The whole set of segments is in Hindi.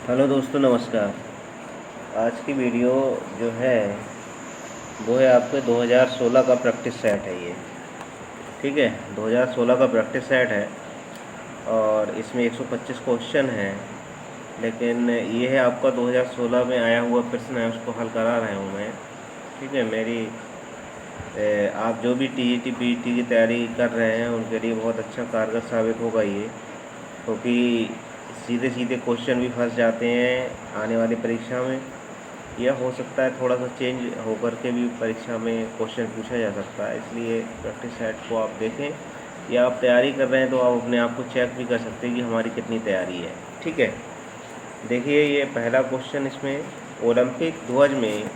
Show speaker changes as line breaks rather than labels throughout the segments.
हेलो दोस्तों, नमस्कार। आज की वीडियो जो है वो है आपके 2016 का प्रैक्टिस सेट है ये। ठीक है, 2016 का प्रैक्टिस सेट है और इसमें 125 क्वेश्चन हैं। लेकिन ये है आपका 2016 में आया हुआ प्रश्न है, उसको हल करा रहा हूँ मैं। ठीक है, आप जो भी टीईटी पीईटी की तैयारी कर रहे हैं उनके लिए बहुत अच्छा कारगर साबित होगा ये, क्योंकि सीधे सीधे क्वेश्चन भी फंस जाते हैं आने वाली परीक्षा में। यह हो सकता है थोड़ा सा चेंज होकर के भी परीक्षा में क्वेश्चन पूछा जा सकता है, इसलिए प्रैक्टिस सेट को आप देखें, या आप तैयारी कर रहे हैं तो आप अपने आप को चेक भी कर सकते हैं कि हमारी कितनी तैयारी है। ठीक है, देखिए ये पहला क्वेश्चन, इसमें ओलंपिक ध्वज में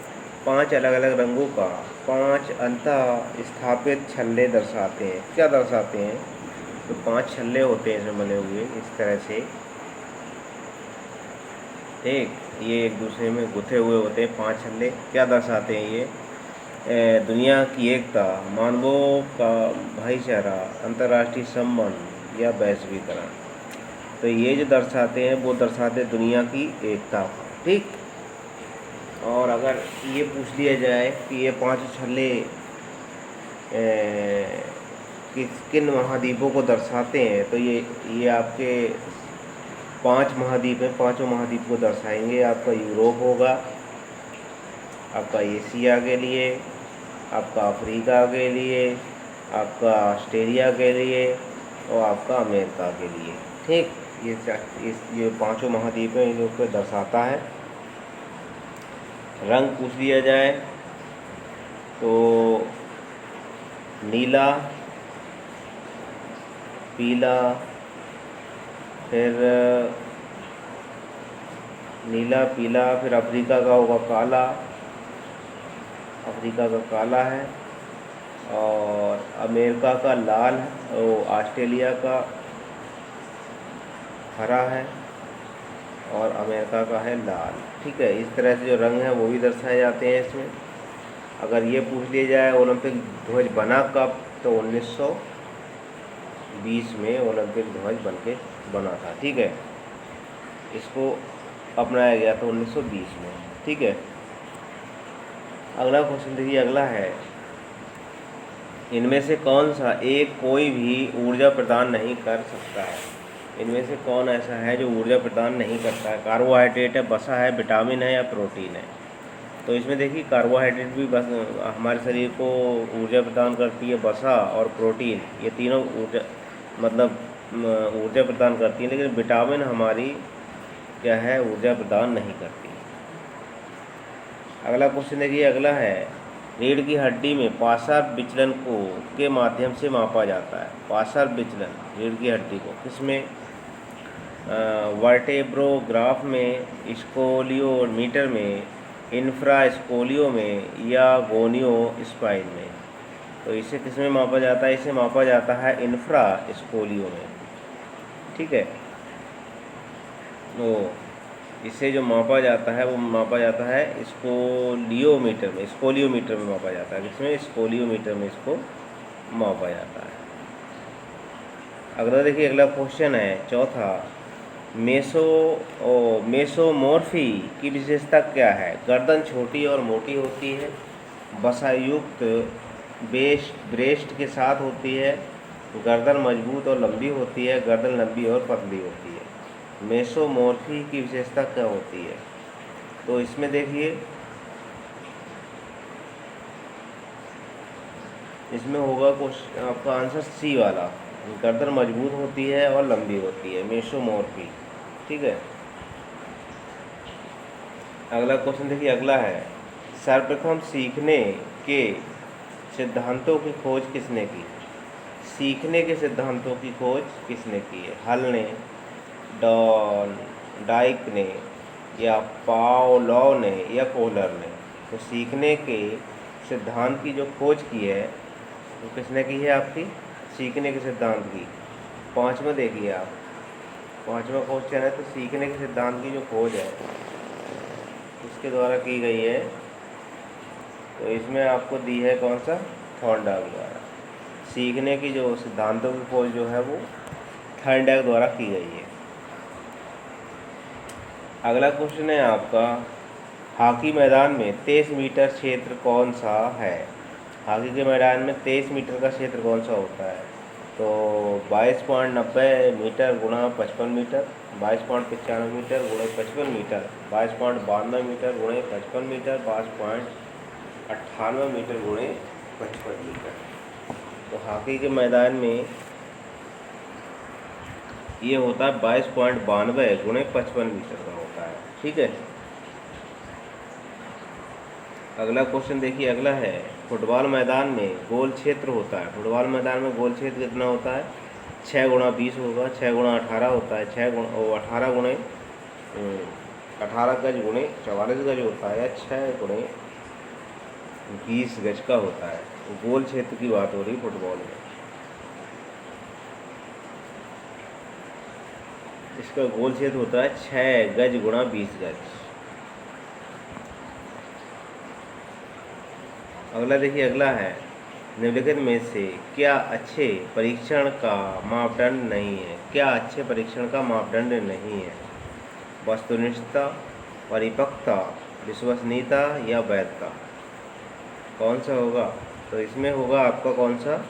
5 अलग अलग रंगों का 5 अंतः स्थापित छल्ले दर्शाते हैं। क्या दर्शाते हैं? तो 5 छल्ले होते हैं इसमें बने हुए इस तरह से। ठीक, ये एक दूसरे में गुथे हुए होते हैं 5 छल्ले। क्या दर्शाते हैं ये? दुनिया की एकता, मानवों का भाईचारा, अंतर्राष्ट्रीय संबंध या वैश्वीकरण। तो ये जो दर्शाते हैं वो दर्शाते हैं दुनिया की एकता को। ठीक, और अगर ये पूछ लिया जाए कि ये 5 छल्ले किन महाद्वीपों को दर्शाते हैं, तो ये आपके 5 महाद्वीप हैं। पाँचों महाद्वीप को दर्शाएंगे। आपका यूरोप होगा, आपका एशिया के लिए, आपका अफ्रीका के लिए, आपका ऑस्ट्रेलिया के लिए और आपका अमेरिका के लिए। ठीक, ये पांचों महाद्वीप हैं, इनको दर्शाता है। रंग पूछ लिया जाए तो नीला, पीला, फिर नीला पीला, फिर अफ्रीका का होगा काला, अफ्रीका का काला है, और अमेरिका का लाल है, और ऑस्ट्रेलिया का हरा है, और अमेरिका का है लाल। ठीक है, इस तरह से जो रंग है वो भी दर्शाए जाते हैं इसमें। अगर ये पूछ लिया जाए ओलंपिक ध्वज बना कब, तो 1920 में ओलंपिक ध्वज बनके बना था। ठीक है, इसको अपनाया गया था 1920 में। ठीक है, अगला क्वेश्चन देखिए। अगला है, इनमें से कौन सा एक कोई भी ऊर्जा प्रदान नहीं कर सकता है? इनमें से कौन ऐसा है जो ऊर्जा प्रदान नहीं करता है? कार्बोहाइड्रेट है, वसा है, विटामिन है या प्रोटीन है? तो इसमें देखिए कार्बोहाइड्रेट भी बस हमारे शरीर को ऊर्जा प्रदान करती है, वसा और प्रोटीन, ये तीनों ऊर्जा मतलब ऊर्जा प्रदान करती है, लेकिन विटामिन हमारी क्या है, ऊर्जा प्रदान नहीं करती। अगला क्वेश्चन देखिए। अगला है, रीढ़ की हड्डी में पार्श्व विचलन को के माध्यम से मापा जाता है। पार्श्व विचलन रीढ़ की हड्डी को किसमें? वर्टेब्रोग्राफ में, स्कोलियोमीटर में, इंफ्रास्कोलियो में या गोनियो स्पाइन में? तो इसे किसमें मापा जाता है? इसे मापा जाता है इंफ्रास्कोलियो में। ठीक है, तो इसे जो मापा जाता है वो मापा जाता है स्कोलियोमीटर में। स्कोलियोमीटर में मापा जाता है। किसमें? स्कोलियोमीटर में इसको मापा जाता है। अगला देखिए। अगला क्वेश्चन है चौथा, मेसोमोर्फी की विशेषता क्या है? गर्दन छोटी और मोटी होती है, वसायुक्त ब्रेस्ट के साथ होती है, गर्दन मजबूत और लंबी होती है, गर्दन लंबी और पतली होती है। मेसोमोर्फी की विशेषता क्या होती है? तो इसमें देखिए, इसमें होगा क्वेश्चन आपका आंसर सी वाला, गर्दन मजबूत होती है और लंबी होती है, मेसोमोर्फी। ठीक है, अगला क्वेश्चन देखिए। अगला है, सर्वप्रथम सीखने के सिद्धांतों की खोज किसने की? सीखने के सिद्धांतों की खोज किसने की है? हल ने, डाइक ने, या पावलोव ने, या कोहलर ने? तो सीखने के सिद्धांत की जो खोज की है वो किसने की है आपकी? सीखने के सिद्धांत की। पाँचवा देखिए आप, पाँचवा क्वेश्चन है, तो सीखने के सिद्धांत की जो खोज है इसके द्वारा की गई है, तो इसमें आपको दी है कौन सा? थॉर्नडाइक द्वारा। सीखने की जो सिद्धांतों की खोज जो है वो थॉर्नडाइक द्वारा की गई है। अगला क्वेश्चन है आपका, हॉकी मैदान में 23 मीटर क्षेत्र कौन सा है? हॉकी के मैदान में 23 मीटर का क्षेत्र कौन सा होता है? तो 22.90 मीटर गुणा 55 मीटर, 22.95 मीटर गुणे 55 मीटर, 22.92 मीटर गुणे 55 मीटर, 22.98 मीटर गुणे 55 मीटर। तो हॉकी के मैदान में ये होता है 22.92 गुणे 55 मीटर का होता है। ठीक है। अगला क्वेश्चन देखिए, अगला है, फुटबॉल मैदान में गोल क्षेत्र होता है। फुटबॉल मैदान में गोल क्षेत्र कितना होता है? 6 गुणा 20 होगा, 6 गुणा 18 होता है, 18 गुणे 18 गज गुणे 44 गज होता है, या 6 गुणे 20 गज का होता है। गोल क्षेत्र की बात हो रही है फुटबॉल में। इसका गोल क्षेत्र होता है 6 गज गुणा 20 गज। अगला देखिए, अगला है, निम्नलिखित में से क्या अच्छे परीक्षण का मापदंड नहीं है? क्या अच्छे परीक्षण का मापदंड नहीं है? वस्तुनिष्ठता, परिपक्वता, विश्वसनीयता या वैधता? कौन सा होगा? तो इसमें होगा आपका कौन सा?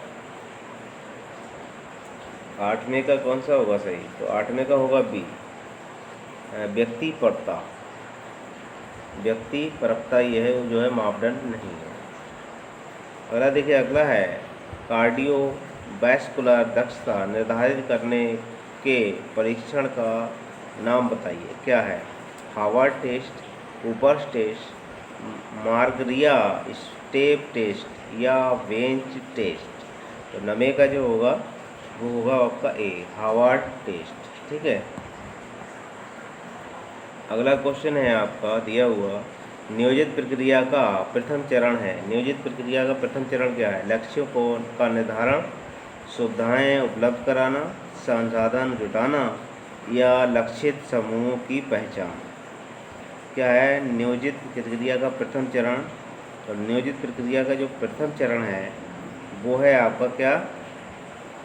8वें का कौन सा होगा सही? तो 8वें का होगा बी, व्यक्तिपरता। व्यक्तिपरता यह जो है मापदंड नहीं है। अगला देखिए, अगला है, कार्डियोवैस्कुलर दक्षता निर्धारित करने के परीक्षण का नाम बताइए। क्या है? Harvard test, Cooper's test, Margaria step test या वेंच टेस्ट? तो नमे का जो होगा वो होगा आपका ए, हार्वर्ड टेस्ट। ठीक है। अगला क्वेश्चन है आपका दिया हुआ, नियोजित प्रक्रिया का प्रथम चरण है। नियोजित प्रक्रिया का प्रथम चरण क्या है? लक्ष्यों का निर्धारण, सुविधाएं उपलब्ध कराना, संसाधन जुटाना या लक्षित समूहों की पहचान? क्या है नियोजित प्रक्रिया का प्रथम चरण? तो नियोजित प्रक्रिया का जो प्रथम चरण है वो है आपका क्या?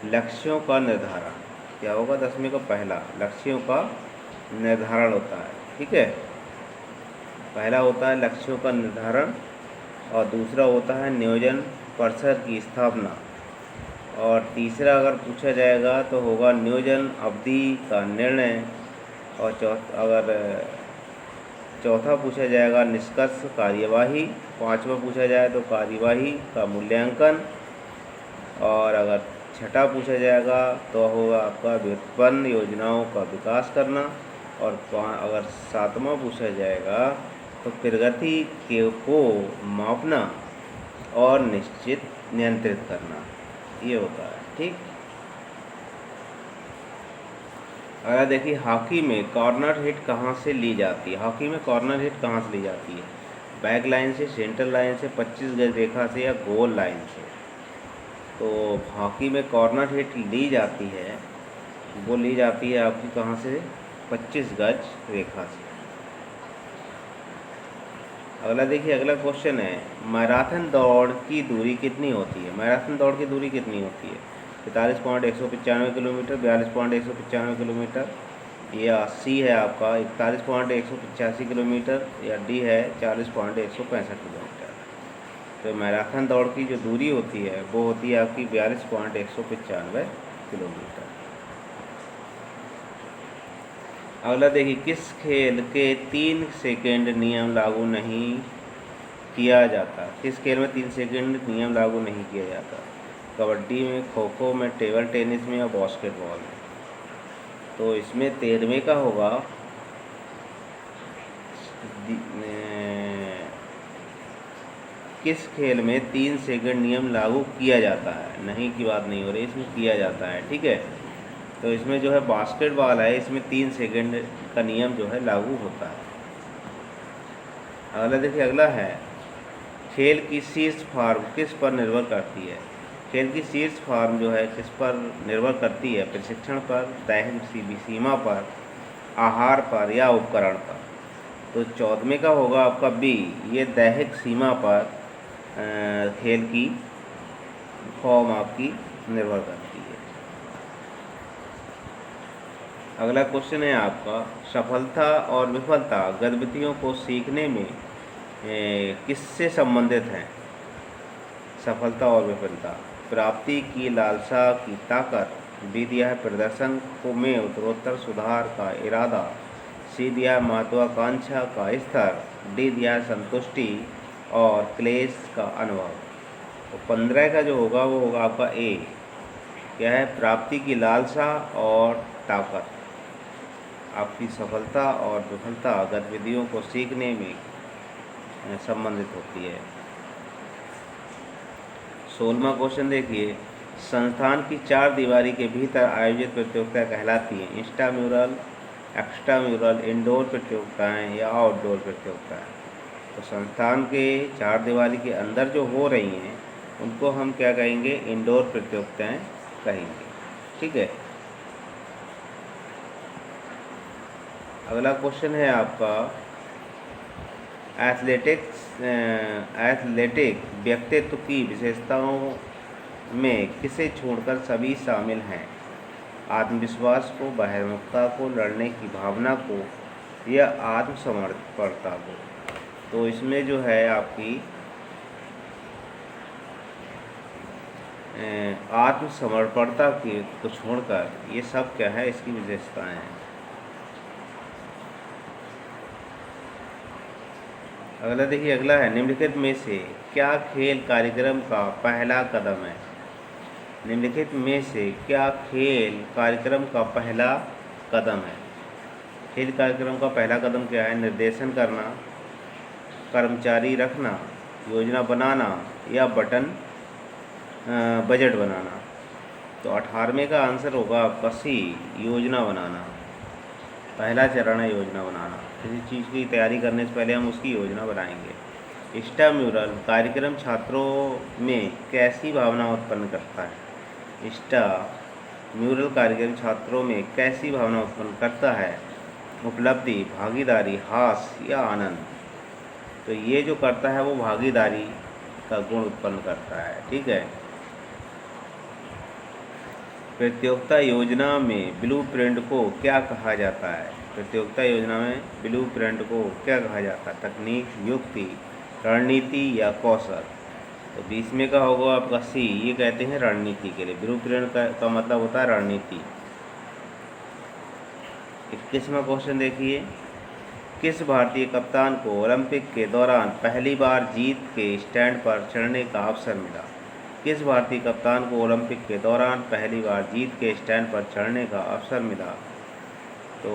लक्ष्यों का निर्धारण। क्या होगा? 10वें का पहला लक्ष्यों का निर्धारण होता है। ठीक है। पहला होता है लक्ष्यों का निर्धारण और दूसरा होता है नियोजन परिषद की स्थापना, और तीसरा अगर पूछा जाएगा तो होगा नियोजन अवधि का निर्णय, और चौथा पूछा जाएगा निष्कर्ष कार्यवाही, 5वां पूछा जाए तो कार्यवाही का मूल्यांकन, और अगर छठा पूछा जाएगा तो होगा आपका व्युत्पन्न योजनाओं का विकास करना, और अगर 7वां पूछा जाएगा तो प्रगति को मापना और निश्चित नियंत्रित करना, ये होता है। ठीक। अगर देखिए, हॉकी में कॉर्नर हिट कहाँ से ली जाती है? हॉकी में कॉर्नर हिट कहाँ से ली जाती है? बैक लाइन से, सेंटर लाइन से, 25 गज रेखा से या गोल लाइन से? तो हॉकी में कॉर्नर हिट ली जाती है, वो ली जाती है आपकी कहाँ से? 25 गज रेखा से। अगला देखिए, अगला क्वेश्चन है, मैराथन दौड़ की दूरी कितनी होती है? मैराथन दौड़ की दूरी कितनी होती है? 45.195 किलोमीटर, 42.195 किलोमीटर, या सी है आपका 41.185 किलोमीटर, या डी है 40.165 किलोमीटर। तो मैराथन दौड़ की जो दूरी होती है वो होती है आपकी 42.195 किलोमीटर। अगला देखिए, किस खेल के 3 सेकंड नियम लागू नहीं किया जाता? किस खेल में 3 सेकंड नियम लागू नहीं किया जाता? कबड्डी में, खो खो में, टेबल टेनिस में या बास्केटबॉल में? तो इसमें 13वें का होगा, किस खेल में 3 सेकंड नियम लागू किया जाता है? नहीं की बात नहीं हो रही, इसमें किया जाता है। ठीक है। तो इसमें जो है बास्केटबॉल है, इसमें 3 सेकंड का नियम जो है लागू होता है। अगला देखिए, अगला है, खेल की शीर्ष फॉर्म किस पर निर्भर करती है? खेल की शीर्ष फॉर्म जो है किस पर निर्भर करती है? प्रशिक्षण पर, दैहिक सीमा पर, आहार पर या उपकरण पर? तो 14वें का होगा आपका बी, ये दैहिक सीमा पर खेल की फॉर्म आपकी निर्भर करती है। अगला क्वेश्चन है आपका, सफलता और विफलता गतिविधियों को सीखने में किससे संबंधित हैं? सफलता और विफलता, प्राप्ति की लालसा की ताकत, बी दिया है प्रदर्शन को में उत्तरोत्तर सुधार का इरादा, सी दिया है महत्वाकांक्षा का स्तर, डी दिया है संतुष्टि और क्लेश का अनुभव। तो 15 का जो होगा वो होगा आपका ए, क्या है, प्राप्ति की लालसा और ताकत। आपकी सफलता और विफलता गतिविधियों को सीखने में संबंधित होती है। 16वां क्वेश्चन देखिए, संस्थान की 4 दीवारी के भीतर आयोजित प्रतियोगिता कहलाती है? इंस्ट्राम्यूरल, एक्स्ट्राम्यूरल, इंडोर प्रतियोगिताएं या आउटडोर प्रतियोगिताएं? तो संस्थान के 4 दीवारी के अंदर जो हो रही हैं उनको हम क्या कहेंगे? इंडोर प्रतियोगिताएं कहेंगे। ठीक है। अगला क्वेश्चन है आपका, एथलेटिक व्यक्तित्व की विशेषताओं में किसे छोड़कर सभी शामिल हैं? आत्मविश्वास को, बहिर्मुखता को, लड़ने की भावना को या आत्मसमर्पणता को? तो इसमें जो है आपकी आत्मसमर्पणता की को छोड़कर ये सब क्या है, इसकी विशेषताएं हैं। अगला देखिए, अगला है, निम्नलिखित में से क्या खेल कार्यक्रम का पहला कदम है? निम्नलिखित में से क्या खेल कार्यक्रम का पहला कदम है? खेल कार्यक्रम का पहला कदम क्या है? निर्देशन करना, कर्मचारी रखना, योजना बनाना या बजट बनाना? तो 18वें का आंसर होगा आपका सी, योजना बनाना। पहला चरण है योजना बनाना। किसी चीज़ की तैयारी करने से पहले हम उसकी योजना बनाएंगे। इंस्ट्राम्यूरल कार्यक्रम छात्रों में कैसी भावना उत्पन्न करता है? इंस्ट्राम्यूरल कार्यक्रम छात्रों में कैसी भावना उत्पन्न करता है? उपलब्धि, भागीदारी, हास्य या आनंद? तो ये जो करता है वो भागीदारी का गुण उत्पन्न करता है। ठीक है। प्रतियोगिता योजना में ब्लूप्रिंट को क्या कहा जाता है? प्रतियोगिता योजना में ब्लूप्रिंट को क्या कहा जाता है? तकनीक, युक्ति, रणनीति या कौशल? तो 20वें का होगा आपका सी, ये कहते हैं रणनीति के लिए। ब्लूप्रिंट का मतलब होता है रणनीति। 21वां क्वेश्चन देखिए, किस भारतीय कप्तान को ओलंपिक के दौरान पहली बार जीत के स्टैंड पर चढ़ने का अवसर मिला? किस भारतीय कप्तान को ओलंपिक के दौरान पहली बार जीत के स्टैंड पर चढ़ने का अवसर मिला? तो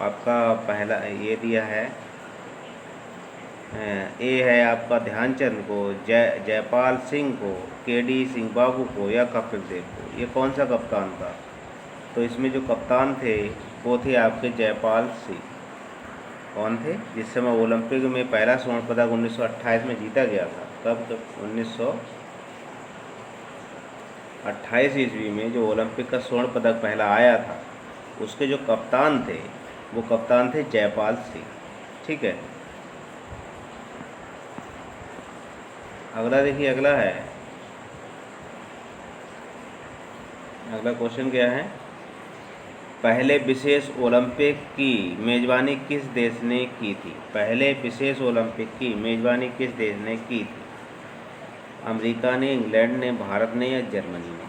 आपका पहला ये दिया है, ए है आपका ध्यानचंद को, जयपाल सिंह को, केडी सिंह बाबू को या कपिल देव को? ये कौन सा कप्तान था? तो इसमें जो कप्तान थे वो थे आपके जयपाल सिंह। कौन थे? जिस समय ओलंपिक में पहला स्वर्ण पदक 1928 में जीता गया था। कब? 1928 ईस्वी में जो ओलंपिक का स्वर्ण पदक पहला आया था, उसके जो कप्तान थे वो कप्तान थे जयपाल सिंह। ठीक है। अगला देखिए, अगला है, अगला क्वेश्चन क्या है, पहले विशेष ओलंपिक की मेज़बानी किस देश ने की थी? पहले विशेष ओलंपिक की मेज़बानी किस देश ने की थी? अमेरिका ने, इंग्लैंड ने, भारत ने या जर्मनी ने?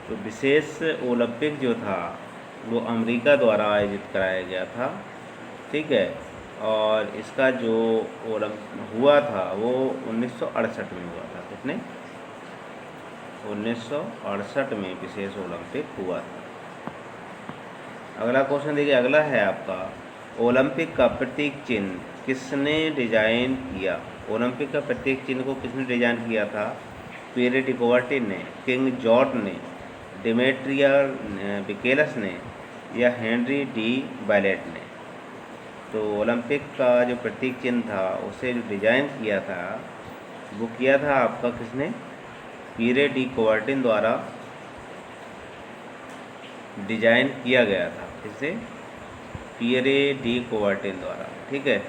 तो विशेष ओलंपिक जो था वो अमेरिका द्वारा आयोजित कराया गया था। ठीक है। और इसका जो हुआ था वो 1968 में हुआ था। कितने? 1968 में विशेष ओलंपिक हुआ था। अगला क्वेश्चन देखिए, अगला है आपका, ओलंपिक का प्रतीक चिन्ह किसने डिजाइन किया? ओलंपिक का प्रतीक चिन्ह को किसने डिजाइन किया था? पीरे डी कुबर्टिन ने, किंग जॉर्ज ने, डिमेट्रिया बिकेलस ने या हेनरी डी बैलेट ने? तो ओलंपिक का जो प्रतीक चिन्ह था उसे जो डिजाइन किया था वो किया था आपका किसने? पीरे डी कुबर्टिन द्वारा डिजाइन किया गया था। किससे? पीरे डी कुबर्टिन द्वारा। ठीक है।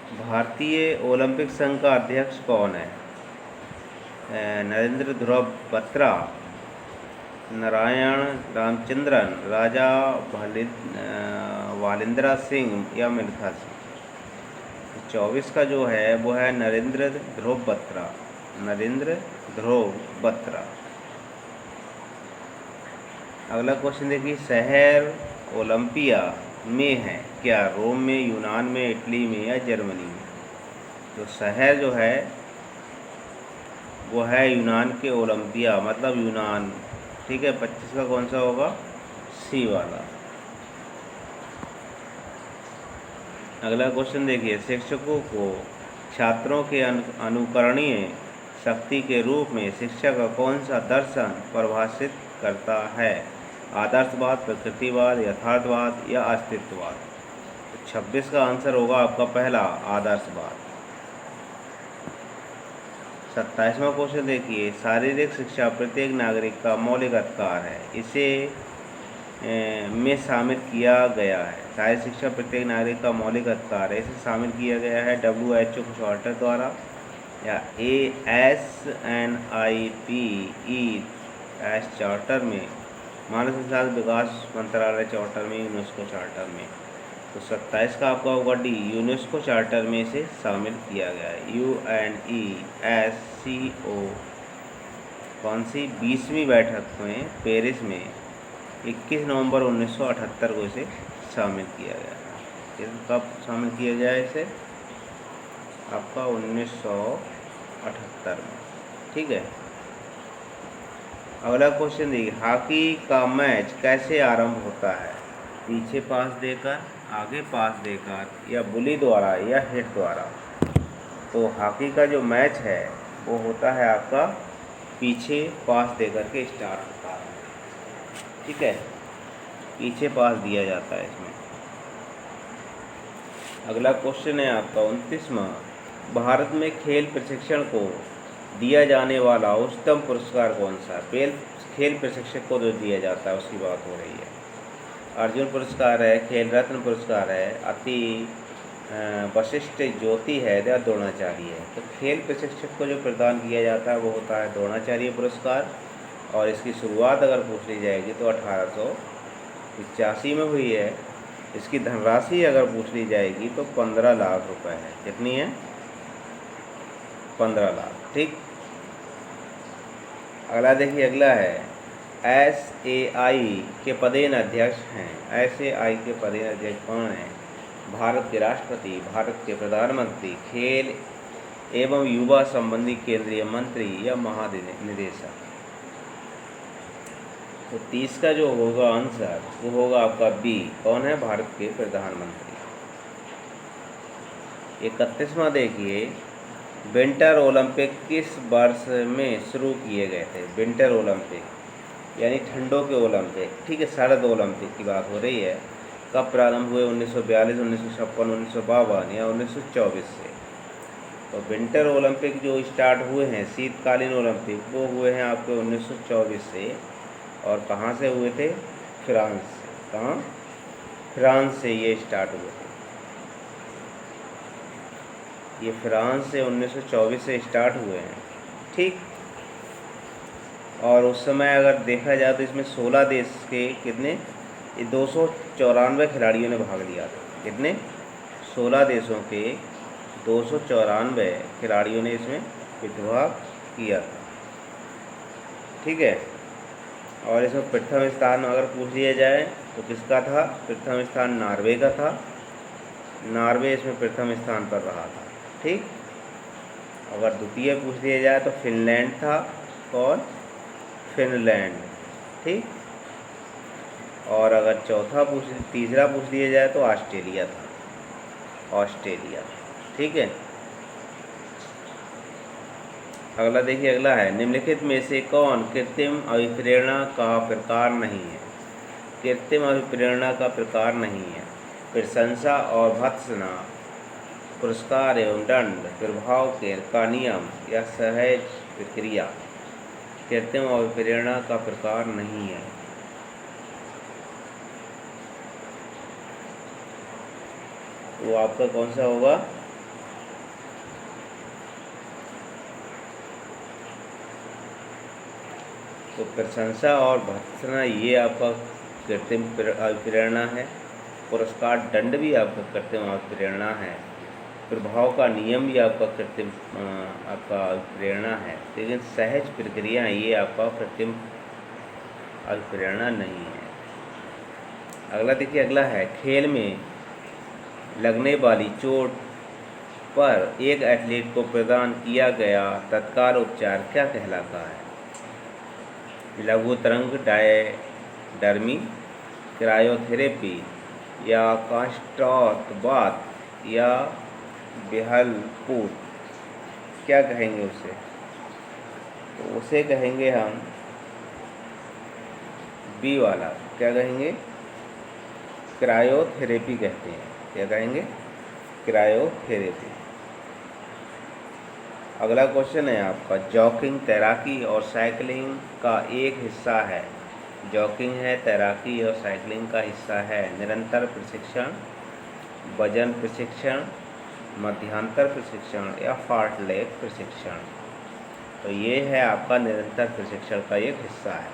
भारतीय ओलंपिक संघ का अध्यक्ष कौन है? नरेंद्र ध्रुव बत्रा, नारायण रामचंद्रन, राजा वालिंद्रा सिंह या मिल्खा सिंह। 24 का जो है वो है नरेंद्र ध्रुव बत्रा, नरेंद्र ध्रुव बत्रा। अगला क्वेश्चन देखिए, शहर ओलंपिया में है क्या? रोम में, यूनान में, इटली में या जर्मनी में? तो शहर जो है वो है यूनान के ओलंपिया, मतलब यूनान। ठीक है, 25 का कौन सा होगा? सी वाला। अगला क्वेश्चन देखिए, शिक्षकों को छात्रों के अनुकरणीय शक्ति के रूप में शिक्षा का कौन सा दर्शन परिभाषित करता है? आदर्शवाद, प्रकृतिवाद, यथार्थवाद या अस्तित्ववाद? तो 26 का आंसर होगा आपका पहला, आदर्शवाद। 27वां क्वेश्चन देखिए, शारीरिक शिक्षा प्रत्येक नागरिक का मौलिक अधिकार है, इसे में शामिल किया गया है। शारीरिक शिक्षा प्रत्येक नागरिक का मौलिक अधिकार है, इसे शामिल किया गया है WHO चार्टर द्वारा या ASNIPES चार्टर में, मानव संसाधन विकास मंत्रालय चार्टर में, यूनेस्को चार्टर में। तो 27 का आपका होगा डी, यूनेस्को चार्टर में इसे शामिल किया गया है। UNESCO कौन सी 20वीं बैठक में पेरिस में 21 नवंबर 1978 को इसे शामिल किया गया है। कब शामिल किया गया है इसे? आपका 1978 में। ठीक है, अगला क्वेश्चन देखिए, हॉकी का मैच कैसे आरंभ होता है? पीछे पास देकर, आगे पास देकर, या बुली द्वारा या हिट द्वारा? तो हॉकी का जो मैच है वो होता है आपका पीछे पास देकर के स्टार्ट होता है। ठीक है, पीछे पास दिया जाता है इसमें। अगला क्वेश्चन है आपका 29वां, भारत में खेल प्रशिक्षण को दिया जाने वाला उच्चतम पुरस्कार कौन सा? खेल प्रशिक्षक को जो दिया जाता है उसकी बात हो रही है। अर्जुन पुरस्कार है, खेल रत्न पुरस्कार है, अति वशिष्ठ ज्योति है या द्रोणाचार्य है? तो खेल प्रशिक्षक को जो प्रदान किया जाता है वो होता है द्रोणाचार्य पुरस्कार, और इसकी शुरुआत अगर पूछ ली जाएगी तो 1885 में हुई है। इसकी धनराशि अगर पूछ ली जाएगी तो 15 लाख रुपए है। कितनी है? 15 लाख। ठीक, अगला देखिए, अगला है SAI के पदेन अध्यक्ष हैं। SAI के पदेन अध्यक्ष कौन हैं? भारत के राष्ट्रपति, भारत के प्रधानमंत्री, खेल एवं युवा संबंधी केंद्रीय मंत्री या महानिदेशक? तो 30 का जो होगा आंसर वो होगा आपका बी, कौन है? भारत के प्रधानमंत्री। 31वां देखिए, विंटर ओलंपिक किस वर्ष में शुरू किए गए थे? विंटर ओलंपिक यानी ठंडों के ओलंपिक। ठीक है, शरद ओलंपिक की बात हो रही है। कब प्रारंभ हुए? 1942, 1956, 1952 या 1924 से? तो विंटर ओलंपिक जो स्टार्ट हुए हैं, शीतकालीन ओलंपिक, वो हुए हैं आपके 1924 से। और कहाँ से हुए थे? फ्रांस से। कहाँ? फ्रांस से ये स्टार्ट हुए थे। ये फ्रांस से 1924 से स्टार्ट हुए हैं। ठीक, और उस समय अगर देखा जाए तो इसमें 16 देश के कितने 294 खिलाड़ियों ने भाग लिया था। कितने? 16 देशों के 294 खिलाड़ियों ने इसमें प्रतिभाग किया था। ठीक है, और इसमें प्रथम स्थान अगर पूछ लिया जाए तो किसका था? प्रथम स्थान नॉर्वे का था। नॉर्वे इसमें प्रथम स्थान पर रहा था। ठीक, अगर द्वितीय पूछ लिया जाए तो फिनलैंड था। कौन? फिनलैंड। ठीक, और अगर तीसरा पूछ लिया जाए तो ऑस्ट्रेलिया था। ऑस्ट्रेलिया। ठीक है, अगला देखिए, अगला है, निम्नलिखित में से कौन कृत्रिम अभिप्रेरणा का प्रकार नहीं है? कृत्रिम अभिप्रेरणा का प्रकार नहीं है। प्रशंसा और भत्सना, पुरस्कार एवं दंड, प्रभाव का नियम या सहज प्रक्रिया? कृत्रिम अभिप्रेरणा का प्रकार नहीं है। वो आपका कौन सा होगा? तो प्रशंसा और भर्त्सना ये आपका कृत्रिम अभिप्रेरणा है। पुरस्कार दंड भी आपका कृत्रिम अभिप्रेरणा है। प्रभाव का नियम भी आपका कृत्रिम आपका अभिप्रेरणा है। लेकिन सहज प्रक्रिया ये आपका कृत्रिम अभिप्रेरणा नहीं है। अगला देखिए, अगला है खेल में लगने वाली चोट पर एक एथलीट को प्रदान किया गया तत्काल उपचार क्या कहलाता है? लघु तरंग डायडर्मी, क्रायोथेरेपी या कांस्ट्रॉथ या बेहलपूत, क्या कहेंगे उसे? तो उसे कहेंगे हम बी वाला, क्या कहेंगे? क्रायोथेरेपी कहते हैं। क्या कहेंगे? क्रायोथेरेपी। अगला क्वेश्चन है आपका, जॉगिंग तैराकी और साइकिलिंग का एक हिस्सा है। जॉगिंग है, तैराकी और साइकिलिंग का हिस्सा है। निरंतर प्रशिक्षण, वजन प्रशिक्षण, मध्यांतर प्रशिक्षण या फार्टलेग प्रशिक्षण। तो ये है आपका निरंतर प्रशिक्षण का एक हिस्सा है।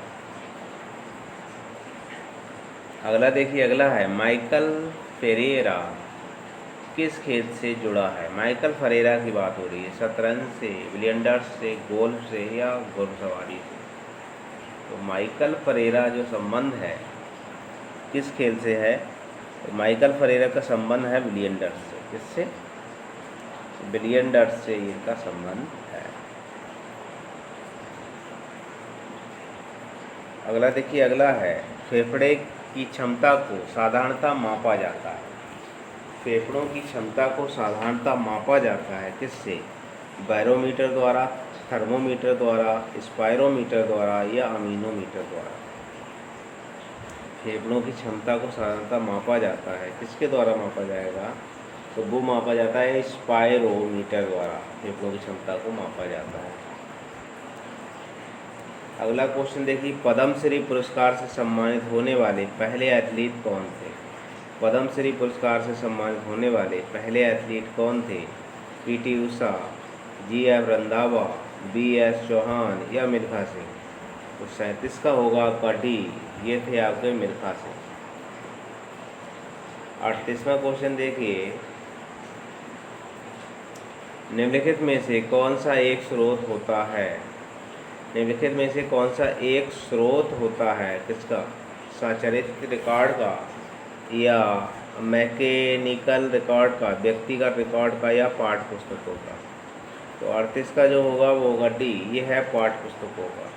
अगला देखिए, अगला है माइकल फेरेरा किस खेल से जुड़ा है? माइकल फेरेरा की बात हो रही है। शतरंज से, बिलियर्ड्स से, गोल्फ से या घुड़सवारी से? तो माइकल फेरेरा जो संबंध है किस खेल से है? तो माइकल फेरेरा का संबंध है बिलियर्ड्स से। किससे? बिलियर्ड्स से इनका संबंध है। अगला देखिए, अगला है फेफड़े की क्षमता को साधारणतः मापा जाता है। फेफड़ों की क्षमता को साधारणतः मापा जाता है किससे? बैरोमीटर द्वारा, थर्मोमीटर द्वारा, स्पायरोमीटर द्वारा या अमीनोमीटर द्वारा। फेफड़ों की क्षमता को साधारणतः मापा जाता है, किसके द्वारा मापा जाएगा? तो वो मापा जाता है स्पायरोमीटर द्वारा। फेफड़ों की क्षमता को मापा जाता है। अगला क्वेश्चन देखिए, पद्मश्री पुरस्कार से सम्मानित होने वाले पहले एथलीट कौन थे? पद्मश्री पुरस्कार से सम्मानित होने वाले पहले एथलीट कौन थे? PT Usha, GF. Randhawa, BS. Chauhan या मिल्खा सिंह? तो 37 का होगा आपका डी, ये थे आपके मिल्खा सिंह। 38वां क्वेश्चन देखिए, निम्नलिखित में से कौन सा एक स्रोत होता है? निम्नलिखित में से कौन सा एक स्रोत होता है? किसका? सचारित्र रिकॉर्ड का या मैकेनिकल रिकॉर्ड का, व्यक्तिगत रिकॉर्ड का या पाठ्य पुस्तकों का? तो 38 का जो होगा वो होगा डी, ये है पाठ्य पुस्तकों का।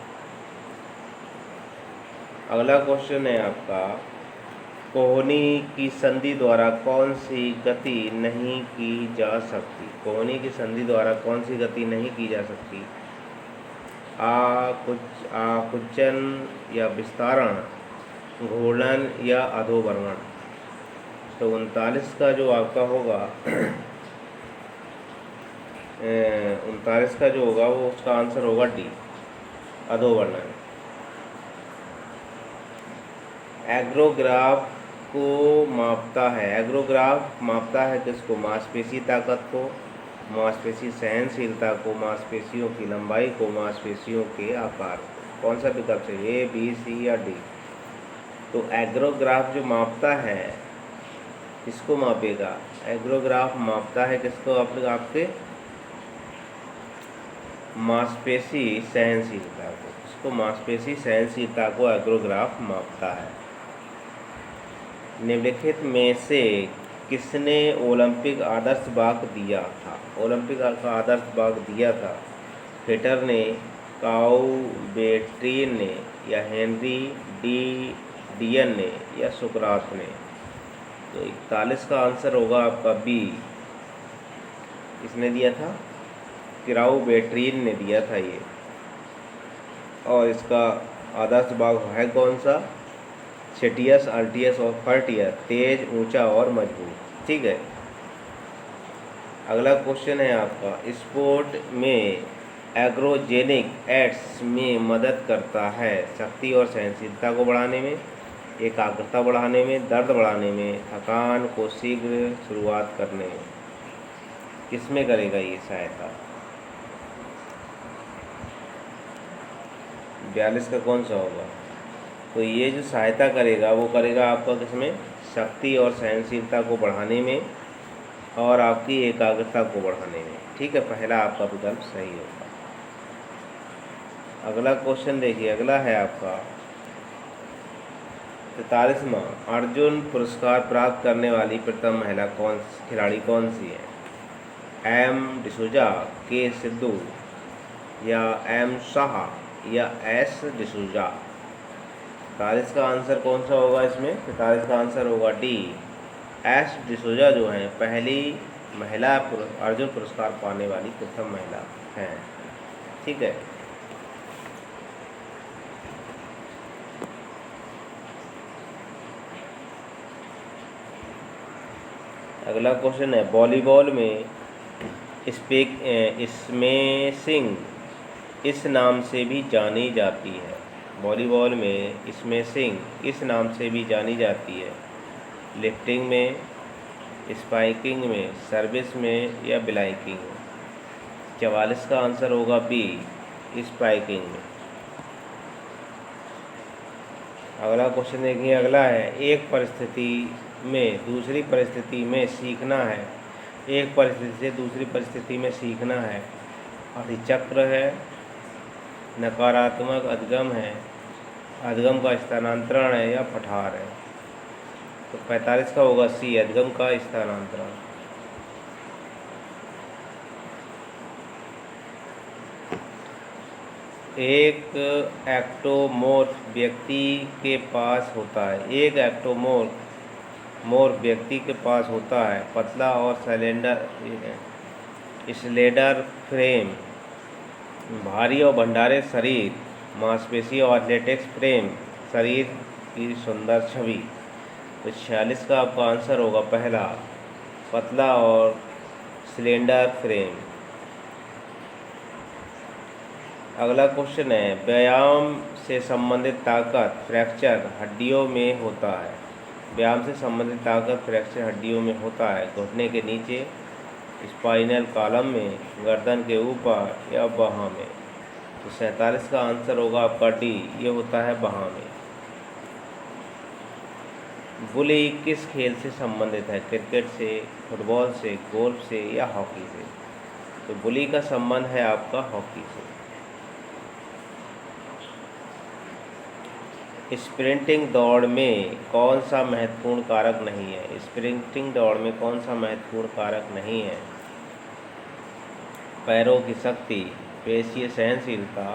अगला क्वेश्चन है आपका, कोहनी की संधि द्वारा कौन सी गति नहीं की जा सकती? कोहनी की संधि द्वारा कौन सी गति नहीं की जा सकती? आकुंचन या विस्तारण, घूर्णन या अधोवर्मण? तो 39 का जो आपका होगा 39 का जो होगा वो उसका आंसर होगा डी, अधोवर्णन। एग्रोग्राफ को मापता है, एग्रोग्राफ मापता है किसको? मांसपेशी ताकत को, मांसपेशी सहनशीलता को, मांसपेशियों की लंबाई को, मांसपेशियों के आकार को। कौन सा विकल्प है? ए, बी, सी या डी? तो एग्रोग्राफ जो मापता है किसको मापेगा? एग्रोग्राफ मापता है किसको? आपके मांसपेशी सहनशीलता को। इसको मांसपेशी सहनशीलता को एग्रोग्राफ मापता है। निम्नलिखित में से किसने ओलंपिक आदर्श वाक्य दिया था? ओलंपिक का आदर्श वाक्य दिया था हिटर ने, काउबेट्रीन ने या हेनरी डियन ने या सुकरात ने? तो 41 का आंसर होगा आपका बी, किसने दिया था? काउबेट्रीन ने दिया था ये। और इसका आदर्श वाक्य है कौन सा? सेटियस, अल्टियस और फर्टियस, तेज, ऊंचा और मजबूत। ठीक है। अगला क्वेश्चन है आपका, स्पोर्ट में एग्रोजेनिक एड्स में मदद करता है शक्ति और सहनशीलता को बढ़ाने में, एकाग्रता बढ़ाने में, दर्द बढ़ाने में, थकान को शीघ्र शुरुआत करने में। किसमें करेगा ये सहायता? 42 का कौन सा होगा? तो ये जो सहायता करेगा वो करेगा आपका किसमें? शक्ति और सहनशीलता को बढ़ाने में और आपकी एकाग्रता को बढ़ाने में। ठीक है, पहला आपका विकल्प सही होगा। अगला क्वेश्चन देखिए, अगला है आपका 43वां। अर्जुन पुरस्कार प्राप्त करने वाली प्रथम महिला खिलाड़ी कौन सी है? एम डिसूजा, के सिद्धू, या एम शाह, या एस डिसूजा। 43 का आंसर कौन सा होगा इसमें? 43 का आंसर होगा डी, एस डिसूजा जो हैं पहली महिला अर्जुन पुरस्कार पाने वाली प्रथम महिला हैं। ठीक है, अगला क्वेश्चन है वॉलीबॉल में स्मैशिंग इस नाम से भी जानी जाती है। वॉलीबॉल में स्मैशिंग इस नाम से भी जानी जाती है। लिफ्टिंग में, स्पाइकिंग में, सर्विस में, या ब्लॉकिंग में। 44 का आंसर होगा बी, स्पाइकिंग में। अगला क्वेश्चन देखिए, अगला है एक परिस्थिति में दूसरी परिस्थिति में सीखना है। एक परिस्थिति से दूसरी परिस्थिति में सीखना है। अधिचक्र है, नकारात्मक अधिगम है, अधिगम का स्थानांतरण है, या पठार है। तो 45 का होगा सी, अधिगम का स्थानांतरण। एक एक्टोमोर्फ व्यक्ति के पास होता है। एक एक्टोमोर्फ व्यक्ति के पास होता है पतला और स्लेडर फ्रेम, भारी और भंडारे शरीर, मांसपेशी और एथलेटिक्स फ्रेम, शरीर की सुंदर छवि। तो 46 का आपका आंसर होगा पहला, पतला और स्लेंडर फ्रेम। अगला क्वेश्चन है व्यायाम से संबंधित ताकत फ्रैक्चर हड्डियों में होता है। व्यायाम से संबंधित ताकत फ्रैक्चर हड्डियों में होता है घुटने के नीचे, स्पाइनल कॉलम में, गर्दन के ऊपर, या बाहाँ में। तो 47 का आंसर होगा आपका डी, ये होता है बाहाँ में। बुली किस खेल से संबंधित है? क्रिकेट से, फुटबॉल से, गोल्फ से, या हॉकी से। तो बुली का संबंध है आपका हॉकी से। स्प्रिंटिंग दौड़ में कौन सा महत्वपूर्ण कारक नहीं है? स्प्रिंटिंग दौड़ में कौन सा महत्वपूर्ण कारक नहीं है? पैरों की शक्ति, पेशीय सहनशीलता,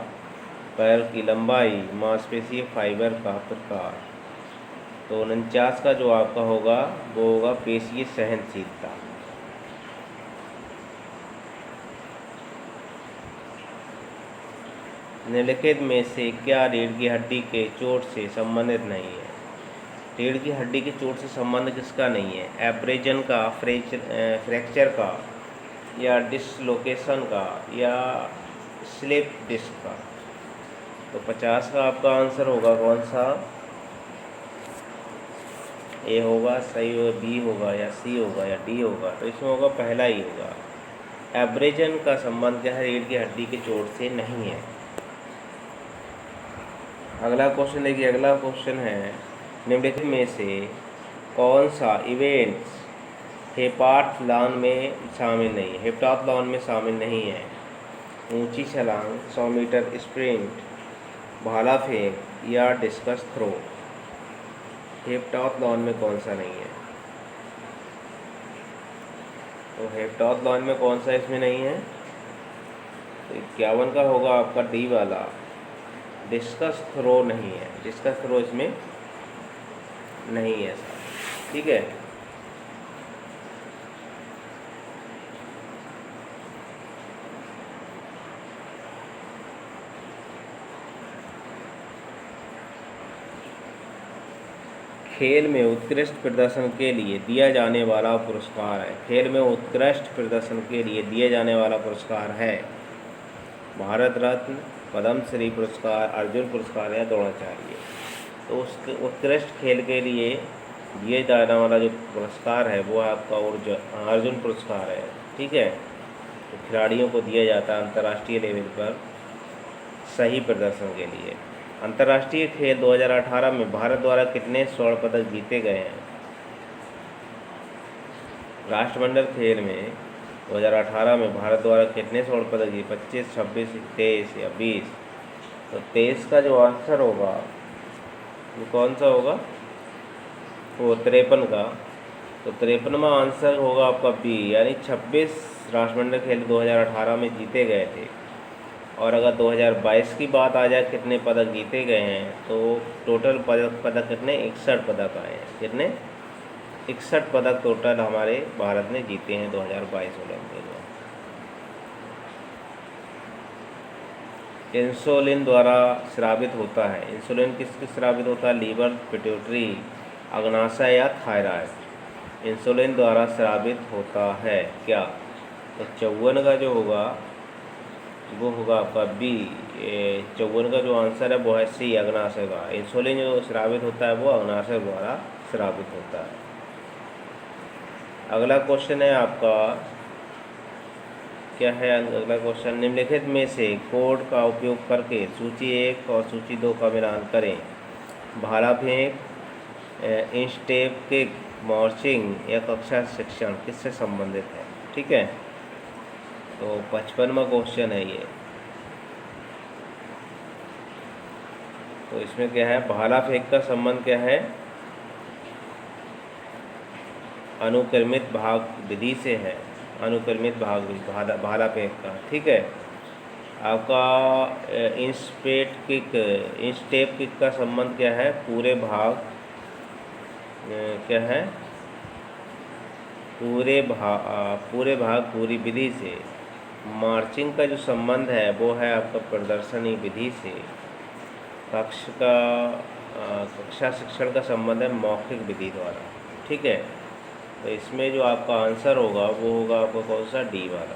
पैर की लंबाई, मांसपेशीय फाइबर का प्रकार। तो 49 का जो आपका होगा वो होगा पेशीय सहनशीलता। निम्नलिखित में से क्या रीढ़ की हड्डी के चोट से संबंधित नहीं है? रीढ़ की हड्डी के चोट से संबंध किसका नहीं है? एब्रेजन का, फ्रैक्चर का, या डिसलोकेशन का, या स्लिप डिस्क का। तो 50 का आपका आंसर होगा कौन सा? ए होगा सही होगा, बी होगा, या सी होगा, या डी होगा। तो इसमें होगा पहला ही होगा। एब्रेजन का संबंध क्या है? रीढ़ की हड्डी के चोट से नहीं है। अगला क्वेश्चन देखिए, अगला क्वेश्चन है निम्नलिखित में से कौन सा इवेंट्स हेप्टाथलॉन में शामिल नहीं है? हेप्टाथलॉन में शामिल नहीं है। ऊंची छलांग, 100 मीटर स्प्रिंट, भाला फेंक, या डिस्कस थ्रो। हेप्टाथलॉन में कौन सा नहीं है? तो हेप्टाथलॉन में कौन सा इसमें नहीं है? तो 51 का होगा आपका डी वाला, डिस्कस थ्रो नहीं है। डिस्कस थ्रो इसमें नहीं है। ठीक है, खेल में उत्कृष्ट प्रदर्शन के लिए दिया जाने वाला पुरस्कार है। खेल में उत्कृष्ट प्रदर्शन के लिए दिया जाने वाला पुरस्कार है भारत रत्न, पद्मश्री पुरस्कार, अर्जुन पुरस्कार, या द्रोणाचार्य। तो उस उत्कृष्ट खेल के लिए दिए जाने वाला जो पुरस्कार है वो आपका अर्जुन पुरस्कार है। ठीक है, तो खिलाड़ियों को दिया जाता है अंतर्राष्ट्रीय लेवल पर सही प्रदर्शन के लिए। अंतर्राष्ट्रीय खेल 2018 में भारत द्वारा कितने स्वर्ण पदक जीते गए हैं? राष्ट्रमंडल खेल में 2018 में भारत द्वारा कितने स्वर्ण पदक जीते? 25, 26, 23 या 20? तो 23 का जो आंसर होगा वो कौन सा होगा? वो 53 का। तो 53वां आंसर होगा आपका बी, यानी 26 राष्ट्रमंडल खेल 2018 में जीते गए थे। और अगर 2022 की बात आ जाए कितने पदक जीते गए हैं, तो टोटल पदक कितने? 61 पदक आए हैं। कितने? 61 पदक टोटल हमारे भारत ने जीते हैं 2022 ओलंपिक में। इंसुलिन द्वारा स्रावित होता है। इंसुलिन किसके स्रावित होता है? लीवर, पिट्यूटरी, अग्नाशय या थायराइड। इंसुलिन द्वारा स्रावित होता है क्या? तो 54 का जो होगा वो होगा आपका बी। 54 का जो आंसर है वो है सी, अग्नाशय का। इंसुलिन जो स्रावित होता है वो अग्नाशय द्वारा स्रावित होता है। अगला क्वेश्चन है आपका, क्या है अगला क्वेश्चन? निम्नलिखित में से कोड का उपयोग करके सूची 1 और सूची 2 का मिलान करें। भाला फेंक, इंस्टेप किक, मार्चिंग या कक्षा शिक्षण किससे संबंधित है? ठीक है, तो 55वां क्वेश्चन है ये। तो इसमें क्या है? भाला फेंक का संबंध क्या है? अनुक्रमित भाग विधि से है। अनुक्रमित भाग भाला फेंक का। ठीक है, आपका इंस्टेप किक का संबंध क्या है? पूरे भाग क्या है? पूरे भाग पूरी विधि से। मार्चिंग का जो संबंध है वो है आपका प्रदर्शनी विधि से। कक्षा शिक्षण का संबंध है मौखिक विधि द्वारा। ठीक है, तो इसमें जो आपका आंसर होगा वो होगा आपका कौन सा? डी वाला।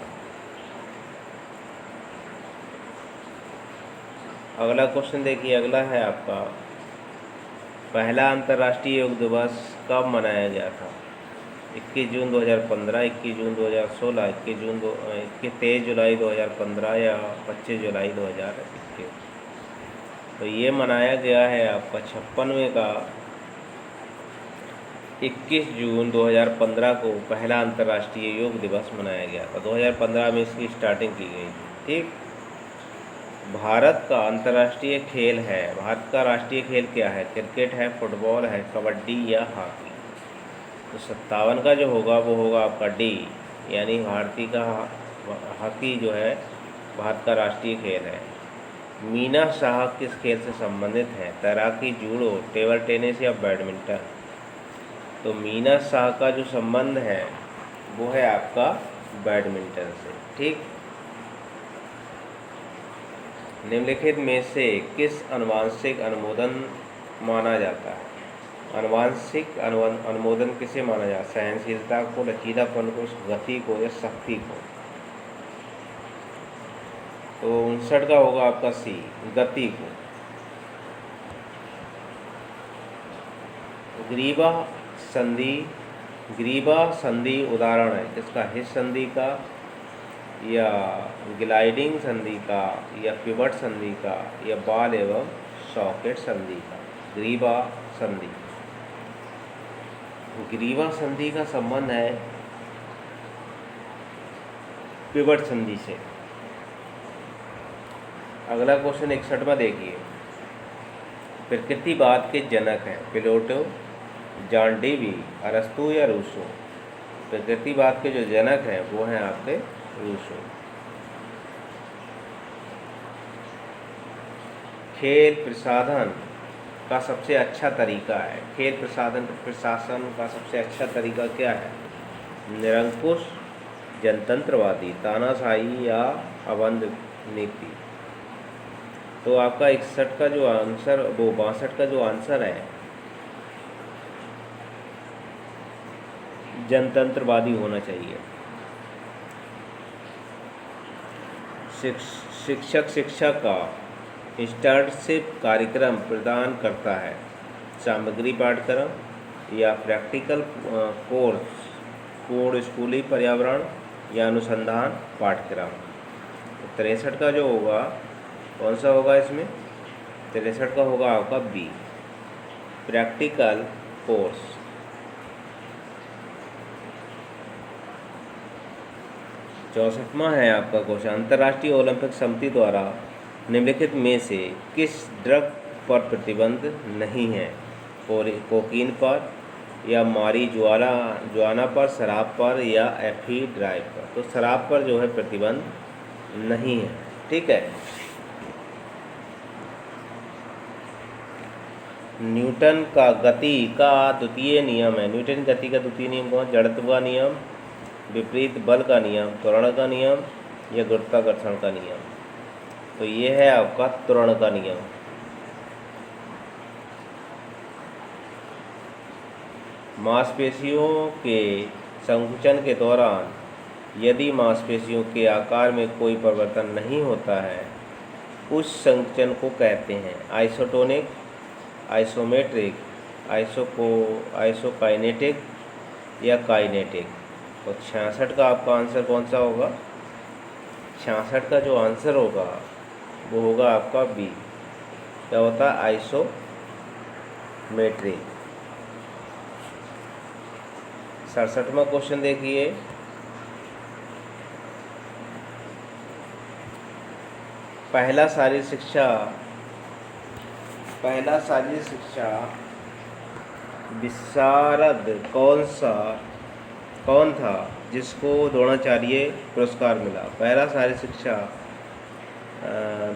अगला क्वेश्चन देखिए, अगला है आपका, पहला अंतर्राष्ट्रीय योग दिवस कब मनाया गया था? 21 जून 2015, 21 जून 2016, 23 जुलाई 2015 या 25 जुलाई 2021? तो ये मनाया गया है आपका 56वें का 21 जून 2015 को पहला अंतर्राष्ट्रीय योग दिवस मनाया गया था। 2015 में इसकी स्टार्टिंग की गई थी। ठीक, भारत का अंतर्राष्ट्रीय खेल है, भारत का राष्ट्रीय खेल क्या है? क्रिकेट है, फुटबॉल है, कबड्डी या हॉकी? तो 57 का जो होगा वो होगा आपका डी, यानी भारतीय का हॉकी जो है भारत का राष्ट्रीय खेल है। मीना शाह किस खेल से संबंधित है? तैराकी, जूडो, टेबल टेनिस या बैडमिंटन? तो मीना शाह का जो संबंध है वो है आपका बैडमिंटन से। ठीक, निम्नलिखित में से किस अनुवांशिक अनुमोदन माना जाता है? अनुवांशिक अनुमोदन किसे माना जाता है? सहनशीलता को, लचीलापन को, गति को या शक्ति को? तो 59 का होगा आपका सी, गति को। ग्रीवा संधि उदाहरण है किसका? हिस संधि का या ग्लाइडिंग संधि का या पिवट संधि का या बॉल एवं सॉकेट संधि का? ग्रीवा संधि। ग्रीवा संधि का संबंध है पिवट संधि से। अगला क्वेश्चन 61वां देखिए, प्रकृतिवाद के जनक हैं प्लेटो, जॉन डेवी, अरस्तु या रूसो? प्रकृतिवाद के जो जनक हैं वो हैं आपके रूसो। खेल प्रसाधन का सबसे अच्छा तरीका है। खेल प्रशासन का सबसे अच्छा तरीका क्या है? निरंकुश, जनतंत्रवादी, तानाशाही या अबंध नीति? तो आपका 61 का जो आंसर, वो 62 का जो आंसर है जनतंत्रवादी होना चाहिए। शिक्षक शिक्षा का इंटर्नशिप कार्यक्रम प्रदान करता है। सामग्री पाठ्यक्रम या प्रैक्टिकल कोर्स, पूर्ण स्कूली पर्यावरण या अनुसंधान पाठ्यक्रम? 63 का जो होगा कौन सा होगा इसमें? 63 का होगा आपका बी, प्रैक्टिकल कोर्स। 64वां है आपका क्वेश्चन, अंतर्राष्ट्रीय ओलंपिक समिति द्वारा निम्नलिखित में से किस ड्रग पर प्रतिबंध नहीं है? कोकीन पर, या जुआना पर, शराब पर, या एफीड्राइव पर? तो शराब पर जो है प्रतिबंध नहीं है। ठीक है। न्यूटन का गति का द्वितीय नियम है। न्यूटन गति का द्वितीय नियम कौन? जड़त्व का नियम, विपरीत बल का नियम, त्वरण का नियम, या गुरुत्वाकर्षण का नियम? तो ये है आपका त्वरण का नियम। मांसपेशियों के संकुचन के दौरान यदि मांसपेशियों के आकार में कोई परिवर्तन नहीं होता है, उस संकुचन को कहते हैं आइसोटोनिक, आइसोमेट्रिक, आइसोकाइनेटिक, या काइनेटिक? तो 66 का आपका आंसर कौन सा होगा? 66 का जो आंसर होगा वो होगा आपका बी। क्या होता है? आइसोमेट्रिक। 67वां क्वेश्चन देखिए, पहला शारीरिक शिक्षा विशारद कौन था जिसको द्रोणाचार्य पुरस्कार मिला? पहला शारीरिक शिक्षा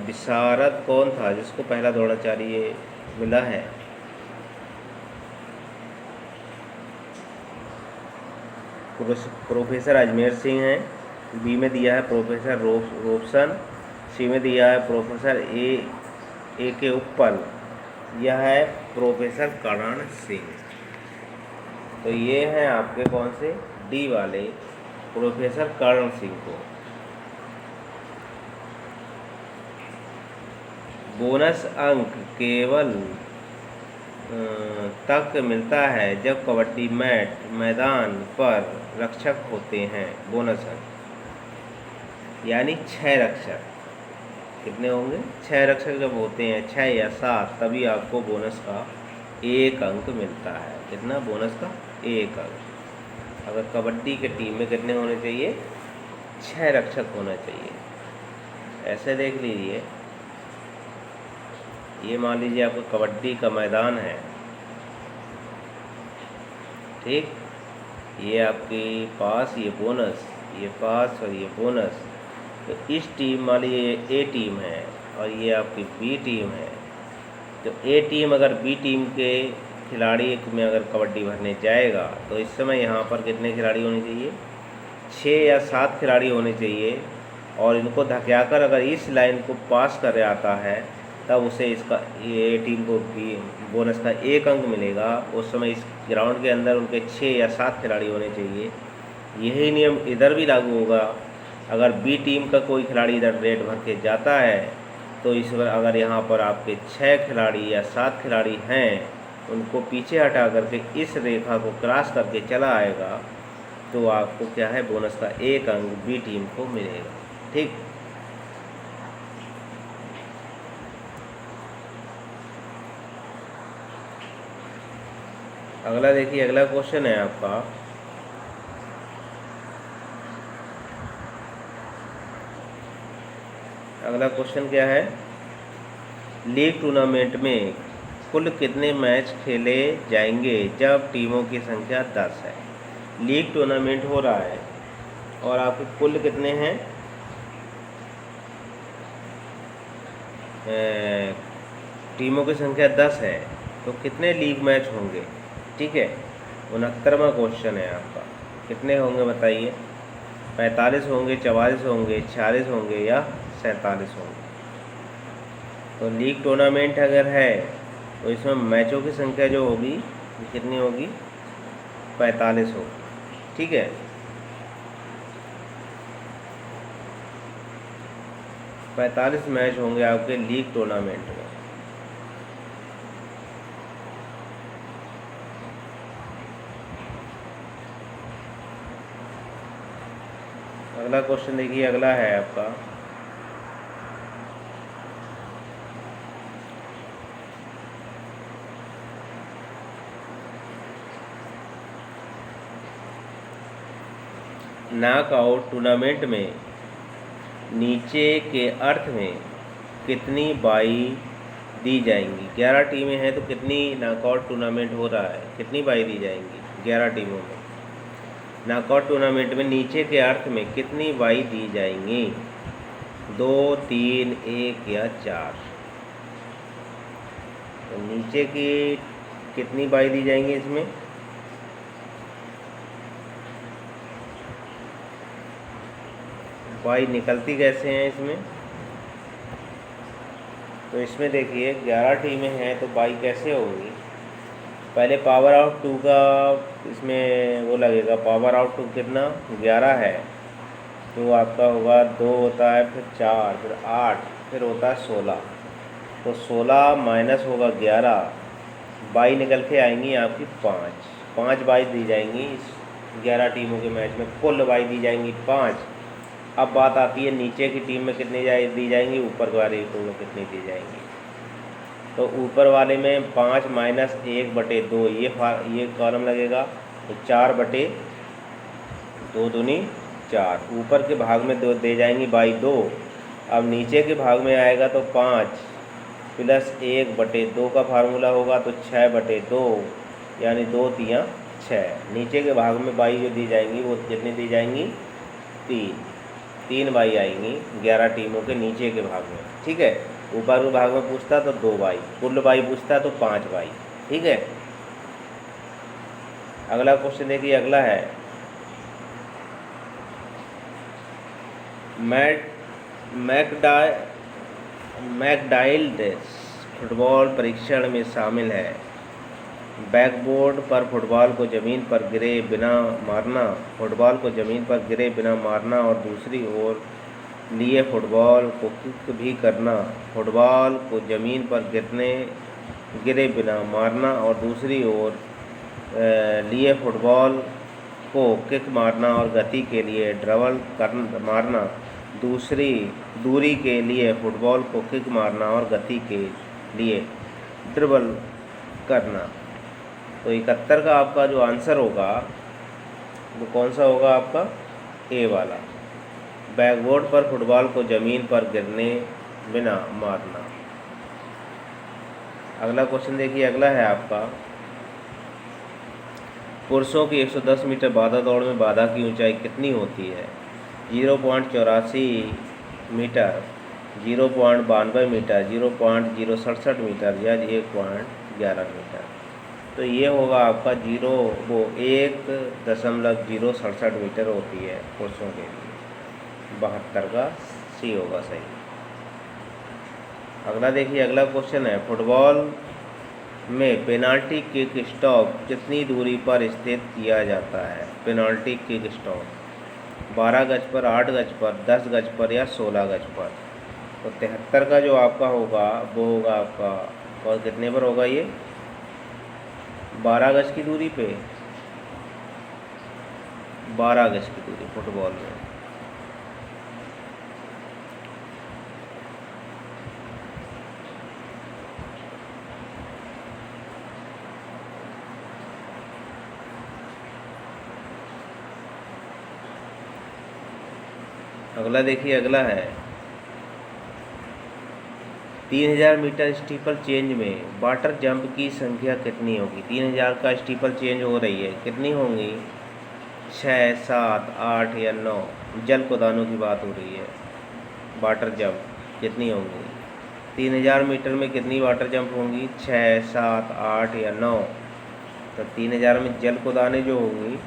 विशारद कौन था जिसको पहला द्रोणाचार्य मिला है? प्रोफेसर अजमेर सिंह हैं, बी में दिया है प्रोफेसर रोबसन, सी में दिया है प्रोफेसर ए के उप्पल, यह है प्रोफेसर करण सिंह। तो ये हैं आपके कौन से? डी वाले, प्रोफेसर करण सिंह को। बोनस अंक केवल तक मिलता है जब कबड्डी मैदान पर रक्षक होते हैं। बोनस अंक यानी 6 रक्षक। कितने होंगे? 6 रक्षक जब होते हैं, 6 या 7, तभी आपको बोनस का 1 अंक मिलता है। कितना? बोनस का 1 अंक। अगर कबड्डी के टीम में कितने होने चाहिए? 6 रक्षक होना चाहिए। ऐसे देख लीजिए, ये मान लीजिए आपका कबड्डी का मैदान है, ठीक, ये आपके पास ये बोनस, ये पास और ये बोनस। तो इस टीम मान लीजिए ए टीम है और ये आपकी बी टीम है। तो ए टीम अगर बी टीम के खिलाड़ी में अगर कबड्डी भरने जाएगा तो इस समय यहाँ पर कितने खिलाड़ी होने चाहिए? 6 या 7 खिलाड़ी होने चाहिए। और इनको धक्याकर अगर इस लाइन को पास कर आता है तब उसे इसका ए टीम को भी बोनस का 1 अंक मिलेगा। उस समय इस ग्राउंड के अंदर उनके 6 या 7 खिलाड़ी होने चाहिए। यही नियम इधर भी लागू होगा। अगर बी टीम का कोई खिलाड़ी इधर रेड भर के जाता है तो इस बार अगर यहाँ पर आपके 6 खिलाड़ी या 7 खिलाड़ी हैं, उनको पीछे हटा करके इस रेखा को क्रॉस करके चला आएगा तो आपको क्या है? बोनस का 1 अंक बी टीम को मिलेगा। ठीक। अगला देखिए, अगला क्वेश्चन है आपका, अगला क्वेश्चन क्या है? लीग टूर्नामेंट में कुल कितने मैच खेले जाएंगे जब टीमों की संख्या 10 है? लीग टूर्नामेंट हो रहा है और आपके कुल कितने हैं? टीमों की संख्या 10 है, तो कितने लीग मैच होंगे? ठीक है, 69वां क्वेश्चन है आपका। कितने होंगे बताइए? 45 होंगे, 44 होंगे, 46 होंगे, या 47 होंगे? तो लीग टूर्नामेंट अगर है तो इसमें मैचों की संख्या जो होगी कितनी होगी? 45 होगी। ठीक है, 45 मैच होंगे आपके लीग टूर्नामेंट में। अगला क्वेश्चन देखिए, अगला है आपका, नॉकआउट टूर्नामेंट में नीचे के अर्थ में कितनी बाई दी जाएंगी? 11 टीमें हैं तो कितनी नॉकआउट टूर्नामेंट हो रहा है, कितनी बाई दी जाएंगी 11 टीमों में? नॉकआउट टूर्नामेंट में नीचे के अर्थ में कितनी बाई दी जाएंगी? 2, 3, 1 या 4? तो नीचे की कितनी बाई दी जाएंगी इसमें? बाई निकलती कैसे हैं इसमें? तो इसमें देखिए 11 टीमें हैं तो बाई कैसे होगी? पहले पावर आउट 2 का इसमें वो लगेगा। पावर आउट 2 कितना? 11 है तो आपका होगा 2 होता है, फिर 4, फिर 8, फिर होता है 16। तो 16 माइनस होगा 11, बाई निकल के आएंगी आपकी 5 बाई दी जाएंगी इस 11 टीमों के मैच में। कुल बाई दी जाएंगी 5। अब बात आती है नीचे की टीम में कितनी दी जाएंगी, ऊपर वाली टीम में कितनी दी जाएंगी। तो ऊपर वाले में 5 माइनस 1/2 ये कॉलम लगेगा। तो 4/2 दूनी 4। ऊपर के भाग में 2 दे जाएंगी बाई 2। अब नीचे के भाग में आएगा तो 5 प्लस 1/2 का फार्मूला होगा तो 6/2, यानी 2 3 6। नीचे के भाग में बाई जो दी जाएंगी वो कितनी दी जाएंगी? 3 बाई आएंगी 11 टीमों के नीचे के भाग में। ठीक है, ऊपर के भाग में पूछता तो 2 बाई, कुल बाई पूछता तो 5 बाई। ठीक है, अगला क्वेश्चन देखिए। अगला है मैकडाइल्ड फुटबॉल परीक्षण में शामिल है। बैकबोर्ड पर फुटबॉल को ज़मीन पर गिरे बिना मारना, फुटबॉल को ज़मीन पर गिरे बिना मारना और दूसरी ओर लिए फुटबॉल को किक भी करना। फुटबॉल को ज़मीन पर गिरे बिना मारना और दूसरी ओर लिए फुटबॉल को किक मारना और गति के लिए ड्रिबल मारना। दूसरी दूरी के लिए फुटबॉल को किक मारना और गति के लिए ड्रिबल करना। तो 71 का आपका जो आंसर होगा वो कौन सा होगा आपका? ए वाला। बैकबोर्ड पर फुटबॉल को ज़मीन पर गिरने बिना मारना। अगला क्वेश्चन देखिए। अगला है आपका पुरुषों की 110 मीटर बाधा दौड़ में बाधा की ऊंचाई कितनी होती है? 0.84 मीटर, 0.92 मीटर, 0.067 मीटर या 1.11 मीटर। तो ये होगा आपका 1.067 मीटर होती है पुरुषों के लिए। 72 का सी होगा सही। अगला देखिए। अगला क्वेश्चन है फुटबॉल में पेनाल्टी किक स्टॉप कितनी दूरी पर स्थित किया जाता है? पेनाल्टी किक स्टॉप 12 गज पर, 8 गज पर, 10 गज पर या 16 गज पर? तो 73 का जो आपका होगा वो होगा आपका, और कितने पर होगा ये? 12 गज की दूरी पे, 12 गज की दूरी फुटबॉल में। अगला देखिए। अगला है 3000 मीटर स्टीपल चेंज में वाटर जंप की संख्या कितनी होगी? 3000 का स्टीपल चेंज हो रही है, कितनी होंगी? 6, 7, 8 या 9? जल कुदानों की बात हो रही है। वाटर जंप कितनी होंगी? 3000 मीटर में कितनी वाटर जंप होंगी? 6, 7, 8 या 9? तो 3000 में जल कुदाने जो होंगी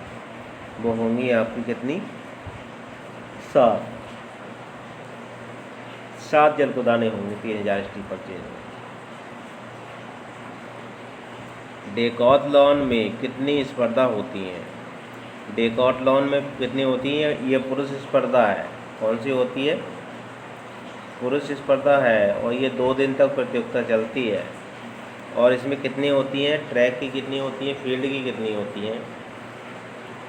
वो होंगी आपकी कितनी? 7 जल कुदाने होंगे 3000 स्टीपल चेंज में। डेकाथलॉन में कितनी स्पर्धा होती हैं? डेकाथलॉन में कितनी होती हैं? ये पुरुष स्पर्धा है। कौन सी होती है? पुरुष स्पर्धा है और ये 2 दिन तक प्रतियोगिता चलती है। और इसमें कितनी होती हैं? ट्रैक की कितनी होती हैं? फील्ड की कितनी होती हैं?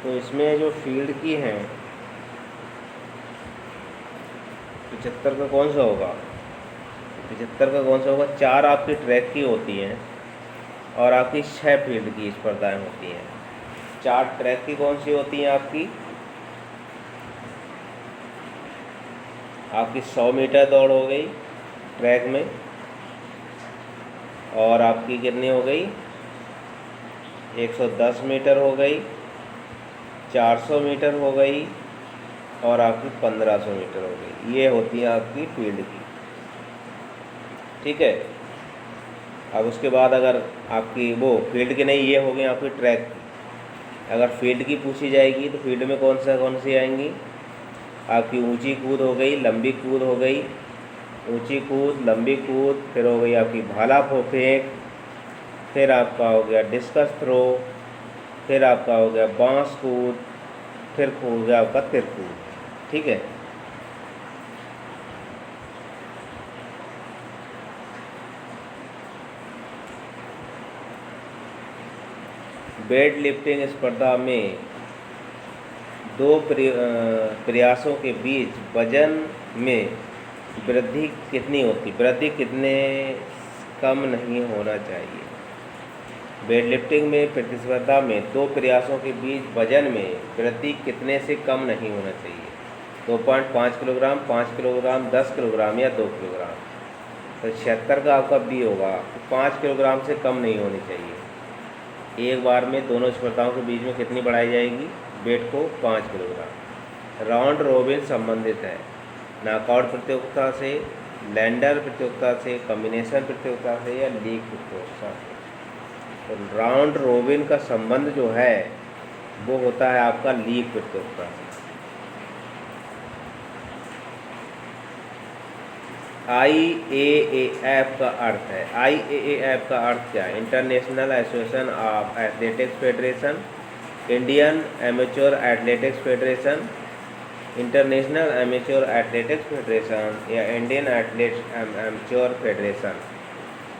तो इसमें जो फील्ड की हैं 75 का कौन सा होगा? 75 का कौन सा होगा? 4 आपकी ट्रैक की होती हैं और आपकी 6 फील्ड की स्पर्धाएं होती हैं। 4 ट्रैक की कौन सी होती हैं आपकी? आपकी 100 मीटर दौड़ हो गई ट्रैक में, और आपकी कितनी हो गई 110 मीटर हो गई, 400 मीटर हो गई, और आपकी 1500 मीटर हो गई। ये होती है आपकी फील्ड की, ठीक है। अब उसके बाद अगर आपकी वो फील्ड की नहीं, ये हो गई आपकी ट्रैक की। अगर फील्ड की पूछी जाएगी तो फील्ड में कौन सी आएंगी, आपकी ऊंची कूद हो गई, लंबी कूद हो गई, ऊंची कूद, लंबी कूद, फिर हो गई आपकी भाला फेंक, फिर आपका हो गया डिस्कस थ्रो, फिर आपका हो गया बांस कूद, फिर हो गया आपका तिर कूद, ठीक है। वेट लिफ्टिंग स्पर्धा में दो प्रयासों के बीच वजन में वृद्धि कितनी होती, वृद्धि कितने कम नहीं होना चाहिए। वेट लिफ्टिंग में प्रतिस्पर्धा में दो प्रयासों के बीच वजन में वृद्धि कितने से कम नहीं होना चाहिए। 2.5 किलोग्राम, 5 किलोग्राम, 10 किलोग्राम या 2 किलोग्राम। तो 76 का आपका बी होगा, 5 किलोग्राम से कम नहीं होनी चाहिए। एक बार में दोनों स्पर्धाओं के बीच में कितनी बढ़ाई जाएगी, वेट को 5 किलोग्राम। राउंड रोबिन संबंधित है नॉकआउट प्रतियोगिता से, लैंडर प्रतियोगिता से, कॉम्बिनेशन प्रतियोगिता से या लीग प्रतियोगिता से। तो राउंड रोबिन का संबंध जो है वो होता है आपका लीग प्रतियोगिता से। IAAF का अर्थ है, IAAF का अर्थ क्या है, international association of athletics federation, Indian amateur athletics federation, international amateur athletics federation या इंडियन एमेच्योर फेडरेशन।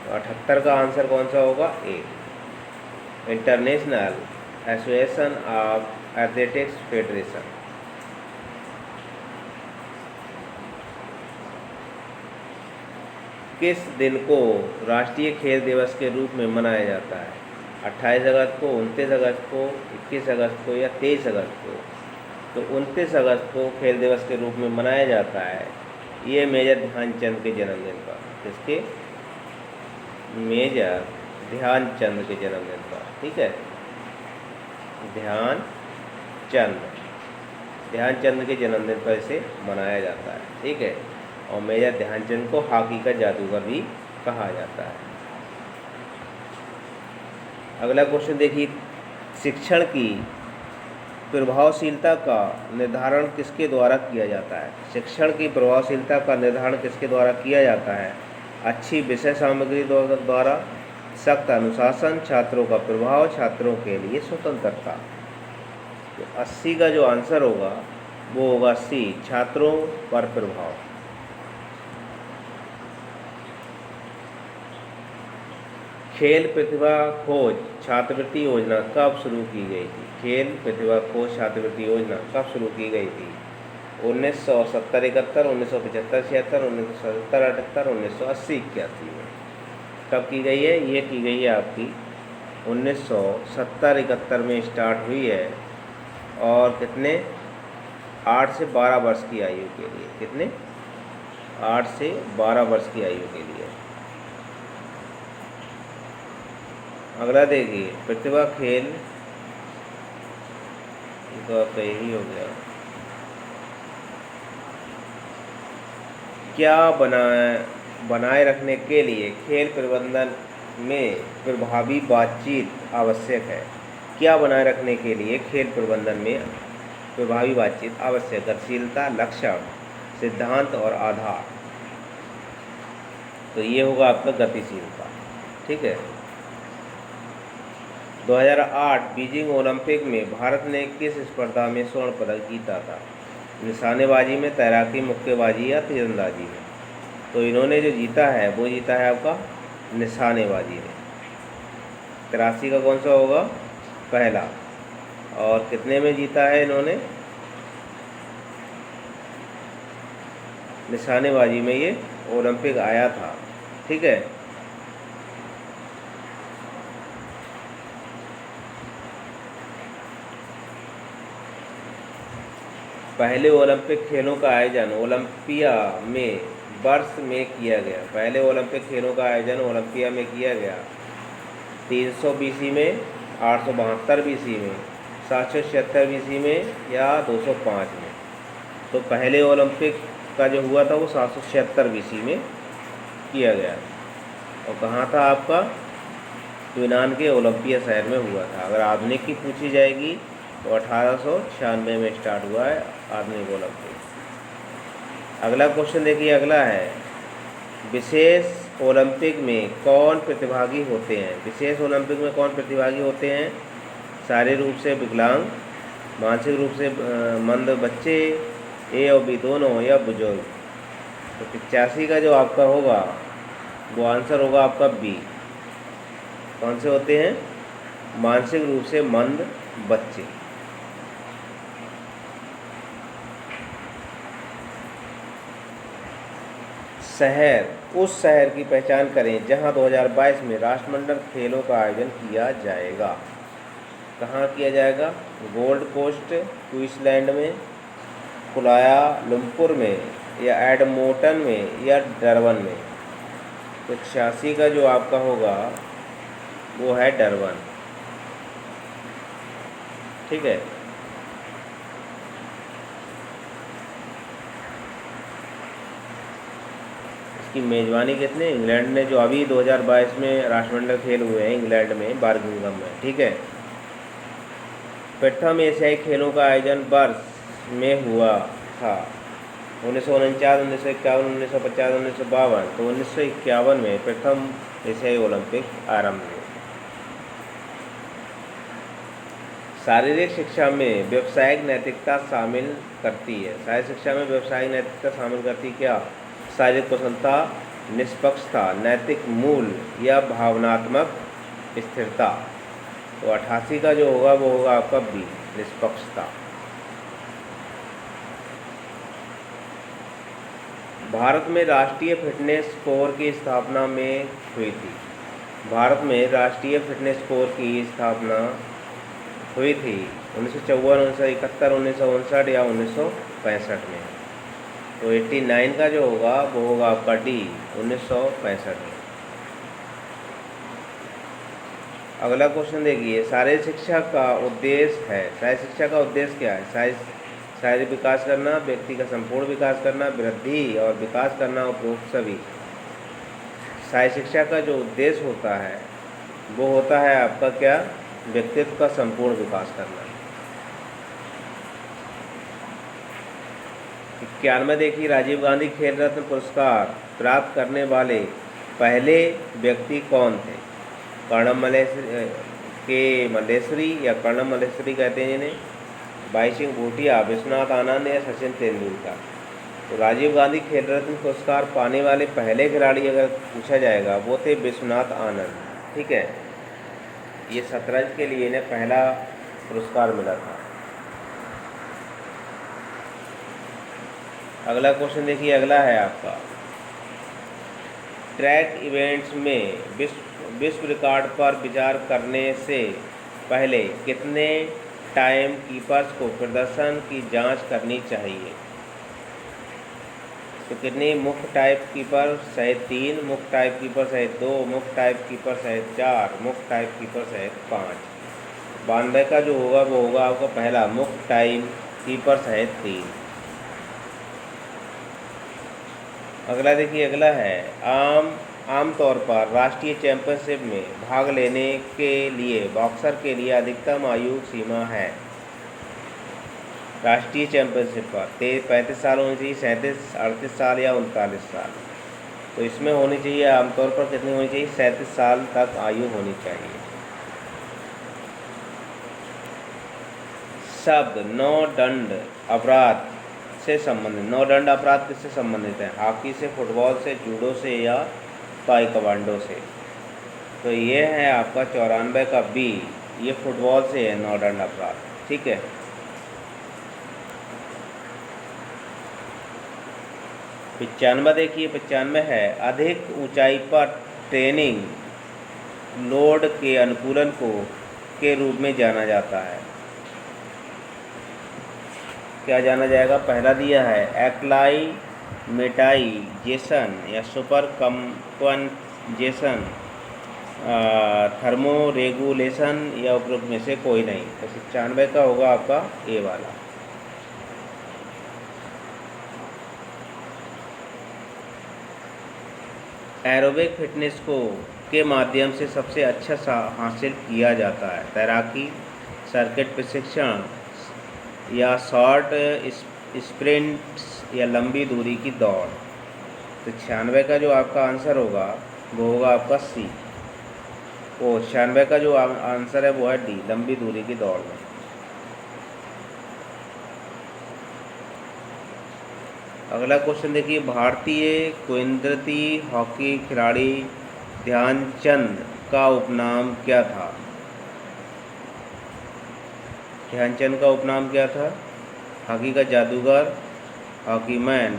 तो 78 का आंसर कौन सा होगा, A, international association of athletics federation. किस दिन को राष्ट्रीय खेल दिवस के रूप में मनाया जाता है, 28 अगस्त को, 29 अगस्त को, 21 अगस्त को या 23 अगस्त को। तो 29 अगस्त को खेल दिवस के रूप में मनाया जाता है, ये मेजर ध्यानचंद के जन्मदिन पर। किसके, मेजर ध्यानचंद के जन्मदिन पर, ठीक है। ध्यानचंद के जन्मदिन पर इसे मनाया जाता है, ठीक है। और मेजर ध्यानचंद को हॉकी का जादूगर भी कहा जाता है। अगला क्वेश्चन देखिए, शिक्षण की प्रभावशीलता का निर्धारण किसके द्वारा किया जाता है। शिक्षण की प्रभावशीलता का निर्धारण किसके द्वारा किया जाता है, अच्छी विषय सामग्री द्वारा, सख्त अनुशासन, छात्रों का प्रभाव, छात्रों के लिए स्वतंत्रता। तो 80 का जो आंसर होगा वो होगा सी, छात्रों पर प्रभाव। खेल प्रतिभा खोज छात्रवृत्ति योजना कब शुरू की गई थी। खेल प्रतिभा खोज छात्रवृत्ति योजना कब शुरू की गई थी, 1970, 71, 1975, 76, 1977, 78, 1980, 81 में। कब की गई है, ये की गई है आपकी 1970, 71 में स्टार्ट हुई है। और कितने, 8 से 12 वर्ष की आयु के लिए, कितने, 8 से 12 वर्ष की आयु के लिए। अगला देखिए, प्रतिभा खेल, ये तो आपका यही हो गया। क्या बनाए रखने के लिए खेल प्रबंधन में प्रभावी बातचीत आवश्यक है। क्या बनाए रखने के लिए खेल प्रबंधन में प्रभावी बातचीत आवश्यक, गतिशीलता, लक्षण, सिद्धांत और आधार। तो ये होगा आपका गतिशीलता, ठीक है। 2008 बीजिंग ओलंपिक में भारत ने किस स्पर्धा में स्वर्ण पदक जीता था, निशानेबाजी में, तैराकी, मुक्केबाजी या तीरंदाजी में। तो इन्होंने जो जीता है वो जीता है आपका निशानेबाजी में। 83 का कौन सा होगा, पहला। और कितने में जीता है इन्होंने, निशानेबाजी में ये ओलंपिक आया था, ठीक है। पहले ओलंपिक खेलों का आयोजन ओलंपिया में वर्ष में किया गया। पहले ओलंपिक खेलों का आयोजन ओलंपिया में किया गया 300 BC में, 872 BC में, 776 BC में या 205 में। तो पहले ओलंपिक का जो हुआ था वो 776 BC में किया गया और कहाँ था आपका? यूनान के ओलंपिया शहर में हुआ था। अगर आधुनिक की पूछी जाएगी तो 1896 में स्टार्ट हुआ है आधुनिक ओलंपिक। अगला क्वेश्चन देखिए, अगला है विशेष ओलंपिक में कौन प्रतिभागी होते हैं? विशेष ओलंपिक में कौन प्रतिभागी होते हैं? शारीरिक रूप से विकलांग, मानसिक रूप से मंद बच्चे, ए और बी दोनों, या बुजुर्ग। तो 85 का जो आपका होगा वो आंसर होगा आपका बी। कौन से होते हैं? मानसिक रूप से मंद बच्चे। शहर, उस शहर की पहचान करें जहां 2022 में राष्ट्रमंडल खेलों का आयोजन किया जाएगा। कहाँ किया जाएगा? गोल्ड कोस्ट क्वींसलैंड में, कुआलालंपुर में, या एडमोंटन में, या डरबन में। तो 86 का जो आपका होगा वो है डरबन। ठीक है। इसकी मेज़बानी कितने? इंग्लैंड ने, जो अभी 2022 में राष्ट्रमंडल खेल हुए हैं इंग्लैंड में, बर्मिंघम में। ठीक है। प्रथम एशियाई खेलों का आयोजन वर्ष में हुआ था 1949, 1951, 1950, 1952। तो 1951 में प्रथम एशियाई ओलंपिक आरंभ हुए। शारीरिक शिक्षा में व्यावसायिक नैतिकता शामिल करती है। शारीरिक शिक्षा में व्यावसायिक नैतिकता शामिल करती क्या? शारीरिक कुशलता, निष्पक्षता, नैतिक मूल्य, या भावनात्मक स्थिरता। तो 88 का जो होगा वो होगा आपका बी, निष्पक्षता। भारत में राष्ट्रीय फिटनेस कोर की स्थापना में हुई थी। भारत में राष्ट्रीय फिटनेस कोर की स्थापना हुई थी 1954, 1971, 1959 या 1965 में। तो 89 का जो होगा वो होगा आपका डी, 1965 में। अगला क्वेश्चन देखिए, शारीरिक शिक्षा का उद्देश्य है। शारीरिक शिक्षा का उद्देश्य क्या है? शारीरिक विकास करना, व्यक्ति का संपूर्ण विकास करना, वृद्धि और विकास करना, उपरोक्त सभी। शारीरिक शिक्षा का जो उद्देश्य होता है वो होता है आपका क्या? व्यक्तित्व का संपूर्ण विकास करना। 91 देखिए, राजीव गांधी खेल रत्न पुरस्कार प्राप्त करने वाले पहले व्यक्ति कौन थे? कर्णम मल्लेश्वरी, या कर्णम मल्लेश्वरी कहते हैं जिन्हें, भाई सिंह भूटिया, विश्वनाथ आनंद, या सचिन तेंदुलकर। तो राजीव गांधी खेल रत्न पुरस्कार पाने वाले पहले खिलाड़ी अगर पूछा जाएगा वो थे विश्वनाथ आनंद। ठीक है। ये शतरंज के लिए इन्हें पहला पुरस्कार मिला था। अगला क्वेश्चन देखिए, अगला है आपका ट्रैक इवेंट्स में विश्व रिकॉर्ड पर विचार करने से पहले कितने टाइम कीपर्स को प्रदर्शन की जांच करनी चाहिए? तो कितने? मुख्य टाइप कीपर सहित 3, मुख्य टाइप कीपर सहित 2, मुख्य टाइप कीपर सहित 4, मुख्य टाइप कीपर सहित 5। 92 का जो होगा वो होगा आपका पहला, मुख्य टाइप कीपर सहित 3। अगला देखिए, अगला है आमतौर पर राष्ट्रीय चैंपियनशिप में भाग लेने के लिए बॉक्सर के लिए अधिकतम आयु सीमा है। राष्ट्रीय चैंपियनशिप पर 35 साल होनी चाहिए, 37, 38 साल या 39 साल। तो इसमें होनी चाहिए आमतौर पर कितनी होनी चाहिए? 37 साल तक आयु होनी चाहिए। शब्द नौ दंड अपराध से संबंधित। नौ दंड अपराध किससे संबंधित है? हॉकी से, फुटबॉल से, जूडो से, या ताइक्वांडो से। तो ये है आपका 94 का बी, ये फुटबॉल से है नौ दंड अपराध। ठीक है। पचानवे देखिए, 95 है अधिक ऊंचाई पर ट्रेनिंग लोड के अनुकूलन को के रूप में जाना जाता है। क्या जाना जाएगा? पहला दिया है एक्लाइमेटाइजेशन या सुपर कंपनजेशन, थर्मो रेगुलेशन या उपरोक्त में से कोई नहीं। तो 95 का होगा आपका ए वाला। एरोबिक फिटनेस को के माध्यम से सबसे अच्छा हासिल किया जाता है? तैराकी, सर्किट प्रशिक्षण या शॉर्ट स्प्रिंट्स या लंबी दूरी की दौड़। तो 96 का जो आपका आंसर होगा वो होगा आपका सी। 96 का जो आंसर है वो है डी, लंबी दूरी की दौड़ में। अगला क्वेश्चन देखिए, भारतीय कुंद्रती हॉकी खिलाड़ी ध्यानचंद का उपनाम क्या था? ध्यानचंद का उपनाम क्या था? हॉकी का जादूगर, हॉकी मैन,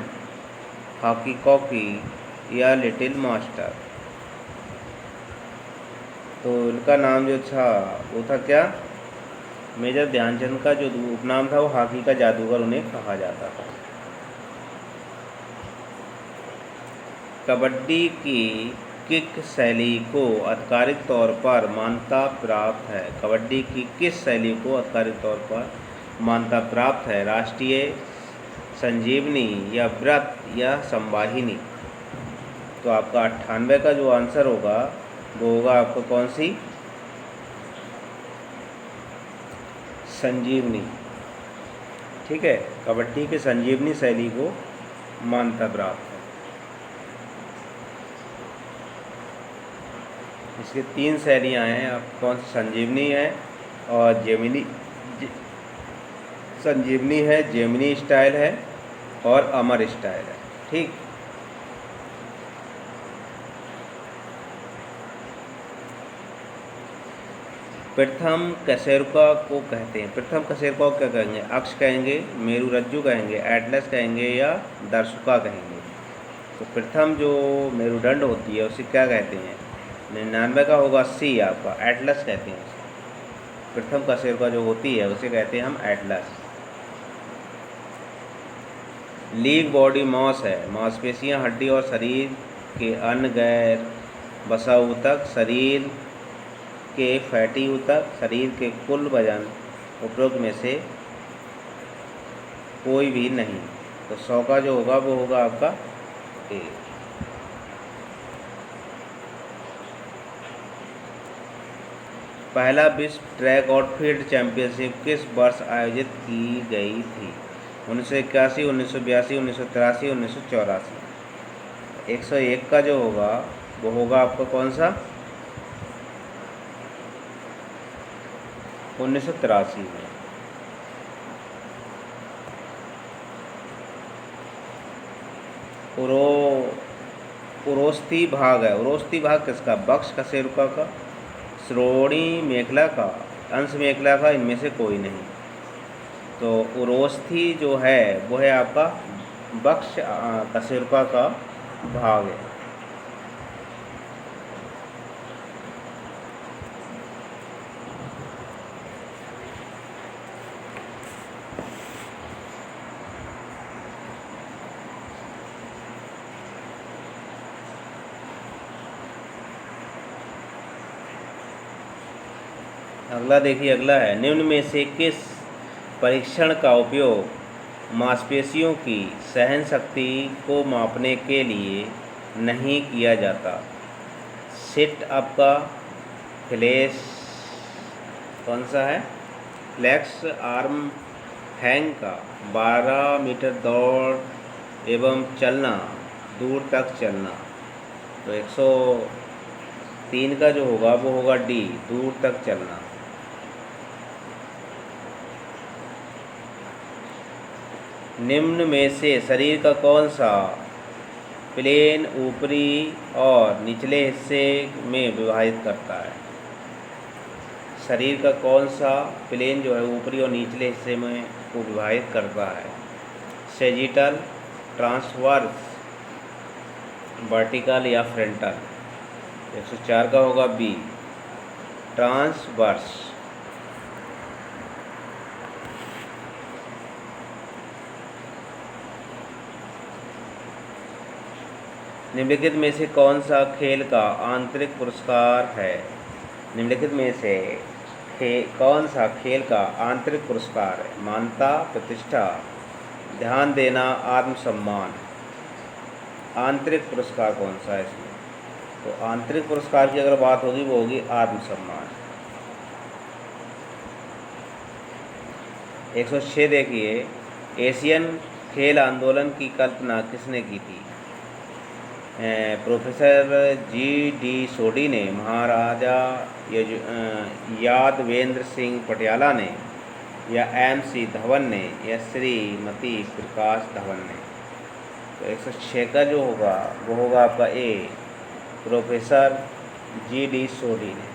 हॉकी कॉकी या लिटिल मास्टर। तो इनका नाम जो था वो था क्या? मेजर ध्यानचंद का जो उपनाम था वो हॉकी का जादूगर उन्हें कहा जाता था। कबड्डी की किक शैली को आधिकारिक तौर पर मान्यता प्राप्त है? कबड्डी की किस शैली को आधिकारिक तौर पर मान्यता प्राप्त है? राष्ट्रीय, संजीवनी या व्रत या संवाहिनी। तो आपका 98 का जो आंसर होगा वो होगा आपका कौन सी? संजीवनी। ठीक है, कबड्डी के संजीवनी शैली को मान्यता प्राप्त है। इसके 3 शैलियाँ हैं, आप कौन सी? संजीवनी है और जेमिनी, संजीवनी है, जेमिनी स्टाइल है और अमर स्टाइल है। ठीक, प्रथम कशेरुका को कहते हैं? प्रथम कशेरुका को क्या कहेंगे? अक्ष कहेंगे, मेरुरज्जु कहेंगे, एटलस कहेंगे या दर्शुका कहेंगे? तो प्रथम जो मेरुदंड होती है उसे क्या कहते हैं? 99 का होगा सी आपका, एटलस कहते हैं उसे। प्रथम कशेरुका जो होती है उसे कहते हैं हम एटलस। लीग बॉडी मास है, मांसपेशियां, हड्डी और शरीर के अन्य गैर वसा ऊतक, शरीर के फैटी ऊतक, शरीर के कुल वजन उपरोक्त में से कोई भी नहीं। तो 100 का जो होगा वो होगा आपका ए। पहला विश्व ट्रैक और फील्ड चैंपियनशिप किस वर्ष आयोजित की गई थी? 1981, 1982, 1983, 1984। 101 का जो होगा वो होगा आपका कौन सा? 1983 में। उरोस्ती भाग है, उरोस्ती भाग किसका? बक्ष कशेरुका का, श्रोणी मेखला का, अंश मेखला का, इनमें से कोई नहीं। तो उरोस्थी जो है वो है आपका बक्ष कशेरुका का भाग है। अगला देखिए, अगला है, निम्न में से किस परीक्षण का उपयोग मांसपेशियों की सहन शक्ति को मापने के लिए नहीं किया जाता? सिट अप का, फ्लैश कौन सा है? फ्लेक्स आर्म हैंग का, 12 मीटर दौड़ एवं चलना, दूर तक चलना। तो 103 का जो होगा वो होगा डी, दूर तक चलना। निम्न में से शरीर का कौन सा प्लेन ऊपरी और निचले हिस्से में विभाजित करता है? शरीर का कौन सा प्लेन जो है ऊपरी और निचले हिस्से में को विभाजित करता है? सेजिटल, ट्रांसवर्स, वर्टिकल या फ्रंटल? 104 का होगा बी, ट्रांसवर्स। निम्नलिखित में से कौन सा खेल का आंतरिक पुरस्कार है? निम्नलिखित में से कौन सा खेल का आंतरिक पुरस्कार है? मान्यता, प्रतिष्ठा, ध्यान देना, आत्मसम्मान। आंतरिक पुरस्कार कौन सा है इसमें? तो आंतरिक पुरस्कार की अगर बात होगी वो होगी आत्मसम्मान। 106 देखिए, एशियन खेल आंदोलन की कल्पना किसने की थी? Professor GD. सोडी ने, महाराजा यादवेंद्र सिंह पटियाला ने, या M.C. धवन ने, या श्रीमती प्रकाश धवन ने? तो 106 का जो होगा वो होगा आपका ए, प्रोफेसर जी.डी. सोडी ने।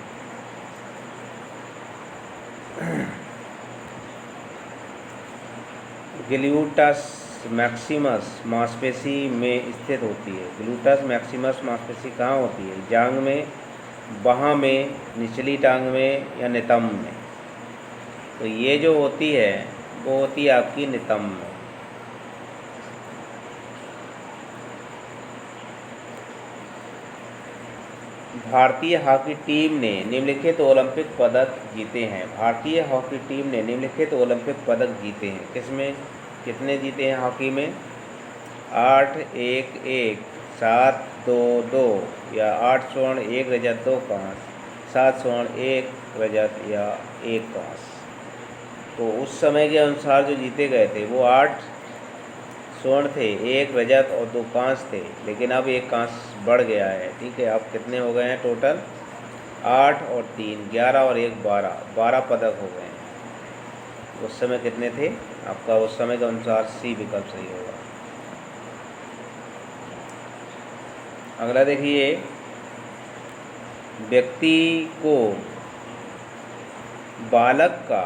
ग्लूटस मैक्सिमस मांसपेशी में स्थित होती है। ग्लूटस मैक्सिमस मांसपेशी कहाँ होती है? जांघ में, बाह में, निचली टांग में, या नितंब में? तो ये जो होती है वो होती है आपकी नितंब में। भारतीय हॉकी टीम ने निम्नलिखित ओलंपिक पदक जीते हैं। भारतीय हॉकी टीम ने निम्नलिखित ओलंपिक पदक जीते हैं। किसमें कितने जीते हैं हॉकी में? 8, 1, 1, 7, 2, 2, या 8 स्वर्ण 1 रजत 2 कांस्य, 7 स्वर्ण 1 रजत या 1 कांस्य। तो उस समय के अनुसार जो जीते गए थे वो 8 स्वर्ण थे, 1 रजत और 2 कांस्य थे, लेकिन अब 1 कांस्य बढ़ गया है। ठीक है, अब कितने हो गए हैं टोटल? 8 और 3 11 और 1 12 पदक हो गए हैं। उस समय कितने थे? आपका उस समय के अनुसार सी विकल्प सही होगा। अगला देखिए, व्यक्ति को बालक का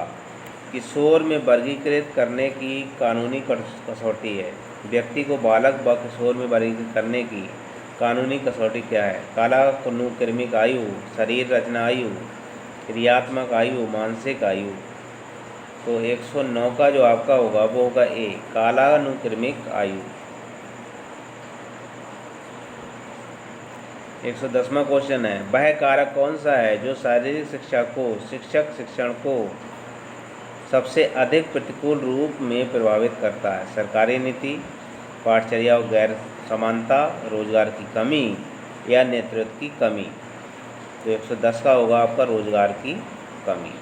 किशोर में वर्गीकृत करने की कानूनी कसौटी है। व्यक्ति को बालक व किशोर में वर्गीकृत करने की कानूनी कसौटी क्या है? कालानुक्रमिक आयु, शरीर रचना आयु, क्रियात्मक आयु, मानसिक आयु। तो 109 का जो आपका होगा वो होगा ए, कालानुक्रमिक आयु। 110वां क्वेश्चन है, वह कारक कौन सा है जो शारीरिक शिक्षा को, शिक्षण को सबसे अधिक प्रतिकूल रूप में प्रभावित करता है? सरकारी नीति, पाठचर्या और गैर समानता, रोजगार की कमी, या नेतृत्व की कमी? तो 110 का होगा आपका रोजगार की कमी।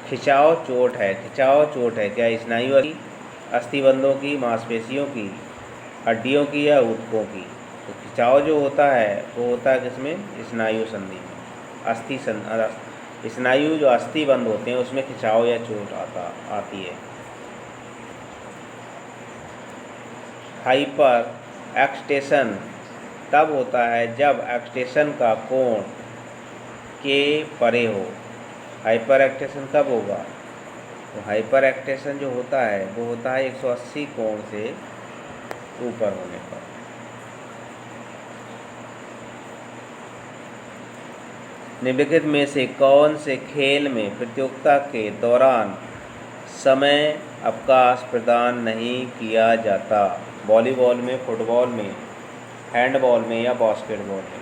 खिंचाव चोट है। खिंचाव चोट है क्या? स्नायुओं की, अस्थिबंधों की, मांसपेशियों की, हड्डियों की, या ऊतकों की? तो खिंचाव जो होता है वो होता है किसमें? स्नायु संधि में। स्नायु जो अस्थिबंध होते हैं उसमें खिंचाव या चोट आती है। हाइपर एक्सटेंशन तब होता है जब एक्सटेंशन का कोण के परे हो। हाइपर एक्सटेंशन कब होगा? तो हाइपर एक्सटेंशन जो होता है वो होता है 180 कोण से ऊपर होने पर। निम्नलिखित में से कौन से खेल में प्रतियोगिता के दौरान समय अवकाश प्रदान नहीं किया जाता? वॉलीबॉल में, फुटबॉल में, हैंडबॉल में, या बास्केटबॉल में?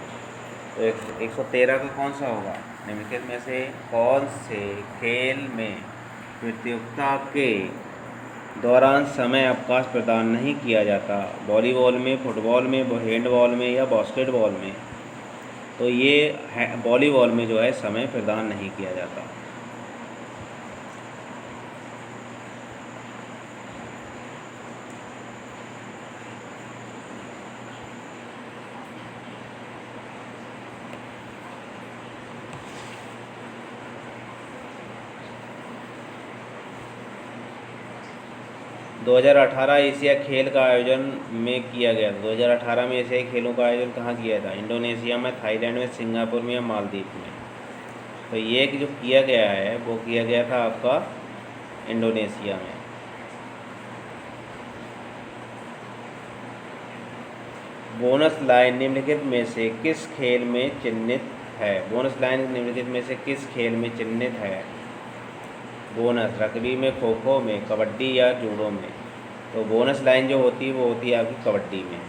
तो 113 का कौन सा होगा? निम्नलिखित में से कौन से खेल में प्रतियोगिता के दौरान समय अवकाश प्रदान नहीं किया जाता? वॉलीबॉल में, फुटबॉल में, हैंडबॉल में, या बास्केटबॉल में? तो ये वॉलीबॉल में जो है समय प्रदान नहीं किया जाता। दो 2018 एशिया खेल का आयोजन में किया गया था। 2018 में एशियाई खेलों का आयोजन कहाँ किया था? इंडोनेशिया में, थाईलैंड में, सिंगापुर में, या मालदीव में? तो ये जो किया गया है वो किया गया था आपका इंडोनेशिया में। बोनस लाइन निम्नलिखित में से किस खेल में चिह्नित है? बोनस लाइन निम्नलिखित में से किस खेल में चिह्नित है? बोनस रग्बी में, खो खो में, कबड्डी, या जूडो में? तो बोनस लाइन जो होती है वो होती है आपकी कबड्डी में।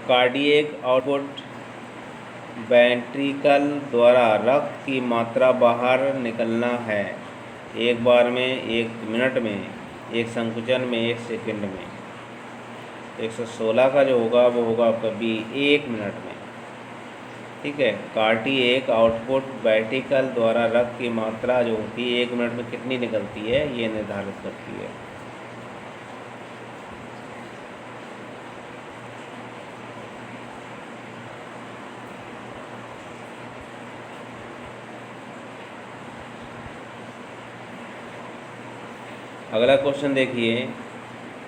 कार्डियक आउटपुट वेंट्रिकल द्वारा रक्त की मात्रा बाहर निकलना है, एक बार में, 1 मिनट में, एक संकुचन में, 1 सेकंड में। 116 का जो होगा वो होगा आपका बी, 1 मिनट में। ठीक है, कार्डियक आउटपुट वेंट्रिकल द्वारा रक्त की मात्रा जो होती है 1 मिनट में कितनी निकलती है ये निर्धारित करती है। अगला क्वेश्चन देखिए,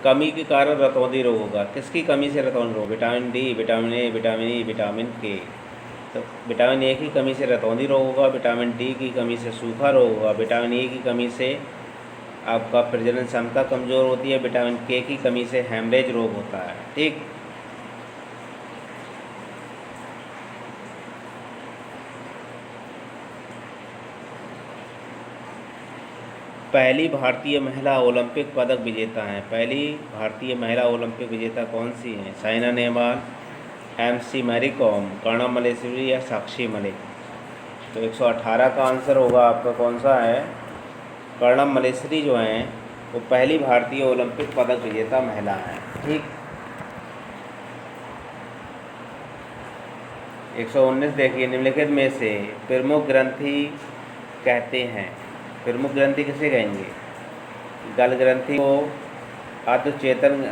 कमी के कारण रतौंधी रोग होगा। किसकी कमी से रतौंधी रोग? Vitamin D, vitamin A, vitamin E, vitamin के। तो विटामिन ए की कमी से रतौंधी रोग होगा, विटामिन डी की कमी से सूखा रोग होगा, विटामिन ई की कमी से आपका प्रजनन क्षमता कमज़ोर होती है, विटामिन के की कमी से हेमरेज रोग होता है। ठीक, पहली भारतीय महिला ओलंपिक पदक विजेता हैं। पहली भारतीय महिला ओलंपिक विजेता कौन सी हैं? साइना नेहवाल, MC मैरी कॉम, कर्णम मल्लेश्वरी या साक्षी मलिक। तो 118 का आंसर होगा आपका कौन सा है? कर्णम मल्लेश्वरी जो हैं वो पहली भारतीय ओलंपिक पदक विजेता महिला हैं। ठीक, 119 देखिए, निम्नलिखित में से प्रमुख ग्रंथि कहते हैं। प्रमुख ग्रंथि किसे कहेंगे? गल ग्रंथि को, अधचेतन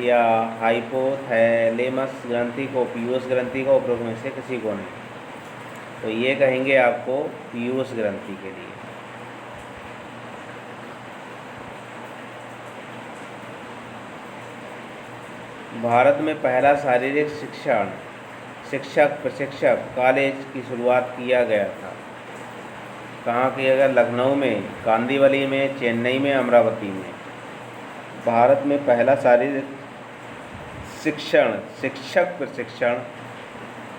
या हाइपोथैलेमस ग्रंथि को, पीयूष ग्रंथि को, उपरोक्त में से किसी को नहीं। तो ये कहेंगे आपको पीयूष ग्रंथि के लिए। भारत में पहला शारीरिक शिक्षक प्रशिक्षक कॉलेज की शुरुआत किया गया था। कहाँ किया गया? लखनऊ में, कांदीवली में, चेन्नई में, अमरावती में। भारत में पहला शारीरिक शिक्षक प्रशिक्षण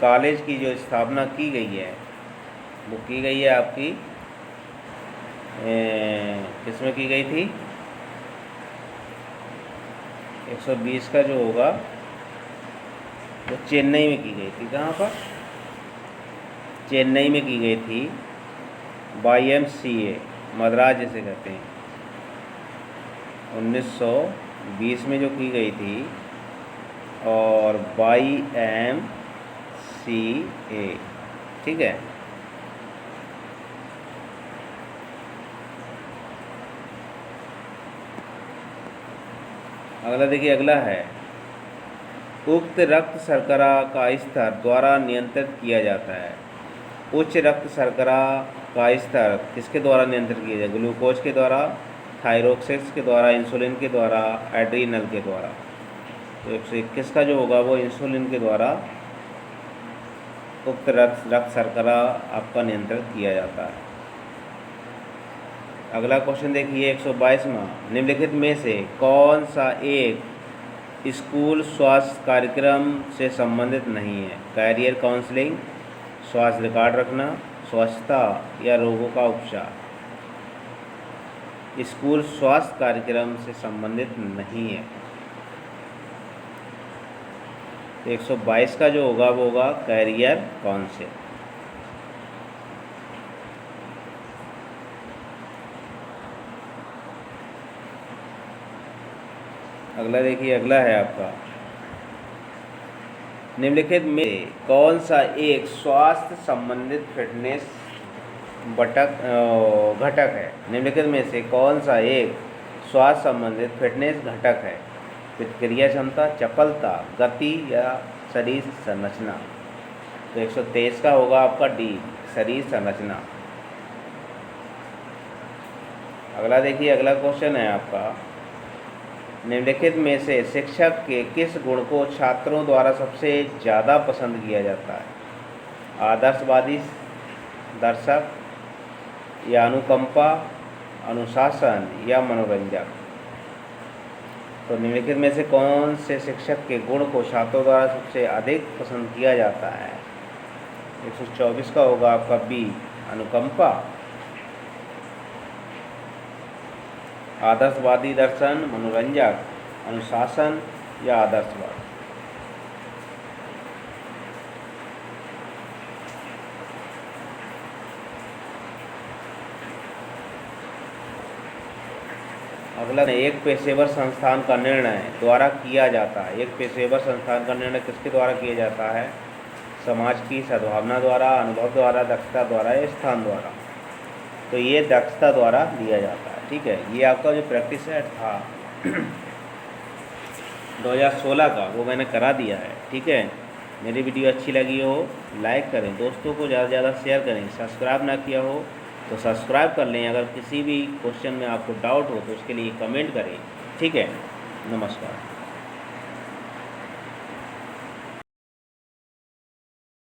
कॉलेज की जो स्थापना की गई है वो की गई है आपकी किसमें की गई थी? 120 का जो होगा वो चेन्नई में की गई थी। कहाँ पर? चेन्नई में की गई थी। YMCA, मद्रास जिसे कहते हैं, 1920 में जो की गई थी। और YMCA, ठीक है। अगला देखिए, अगला है, उक्त रक्त शर्करा का स्तर द्वारा नियंत्रित किया जाता है। उच्च रक्त शर्करा का स्तर किसके द्वारा नियंत्रित किया जाए? ग्लूकोज के द्वारा, थायरोक्सिस के द्वारा, इंसुलिन के द्वारा, एड्रीनल के द्वारा। तो 121 का जो होगा वो इंसुलिन के द्वारा उक्त रक्त शर्करा आपका नियंत्रित किया जाता है। अगला क्वेश्चन देखिए, 122वां, निम्नलिखित में से कौन सा एक स्कूल स्वास्थ्य कार्यक्रम से संबंधित नहीं है? कैरियर काउंसलिंग, स्वास्थ्य रिकॉर्ड रखना, स्वच्छता या रोगों का उपचार। स्कूल स्वास्थ्य कार्यक्रम से संबंधित नहीं है। 122 का जो होगा वो होगा कैरियर काउंसिल। अगला देखिए, अगला है आपका, निम्नलिखित में कौन सा एक स्वास्थ्य संबंधित फिटनेस घटक है? निम्नलिखित में से कौन सा एक स्वास्थ्य संबंधित फिटनेस घटक है? प्रतिक्रिया क्षमता, चपलता, गति या शरीर संरचना। तो 123 का होगा आपका डी, शरीर संरचना। अगला देखिए, अगला क्वेश्चन है आपका, निम्नलिखित में से शिक्षक के किस गुण को छात्रों द्वारा सबसे ज़्यादा पसंद किया जाता है? आदर्शवादी दर्शक या अनुकंपा, अनुशासन या मनोरंजक। तो निम्नलिखित में से कौन से शिक्षक के गुण को छात्रों द्वारा सबसे अधिक पसंद किया जाता है? 124 का होगा आपका बी, अनुकंपा। आदर्शवादी दर्शन, मनोरंजक, अनुशासन या आदर्शवाद। अगला, एक पेशेवर संस्थान का निर्णय द्वारा किया जाता है। एक पेशेवर संस्थान का निर्णय किसके द्वारा किया जाता है? समाज की सद्भावना द्वारा, अनुभव द्वारा, दक्षता द्वारा या स्थान द्वारा। तो ये दक्षता द्वारा दिया जाता है। ठीक है, ये आपका जो प्रैक्टिस सेट था 2016 का, वो मैंने करा दिया है। ठीक है, मेरी वीडियो अच्छी लगी हो लाइक करें, दोस्तों को ज़्यादा से ज़्यादा शेयर करें। सब्सक्राइब ना किया हो तो सब्सक्राइब कर लें। अगर किसी भी क्वेश्चन में आपको डाउट हो तो उसके लिए कमेंट करें। ठीक है, नमस्कार।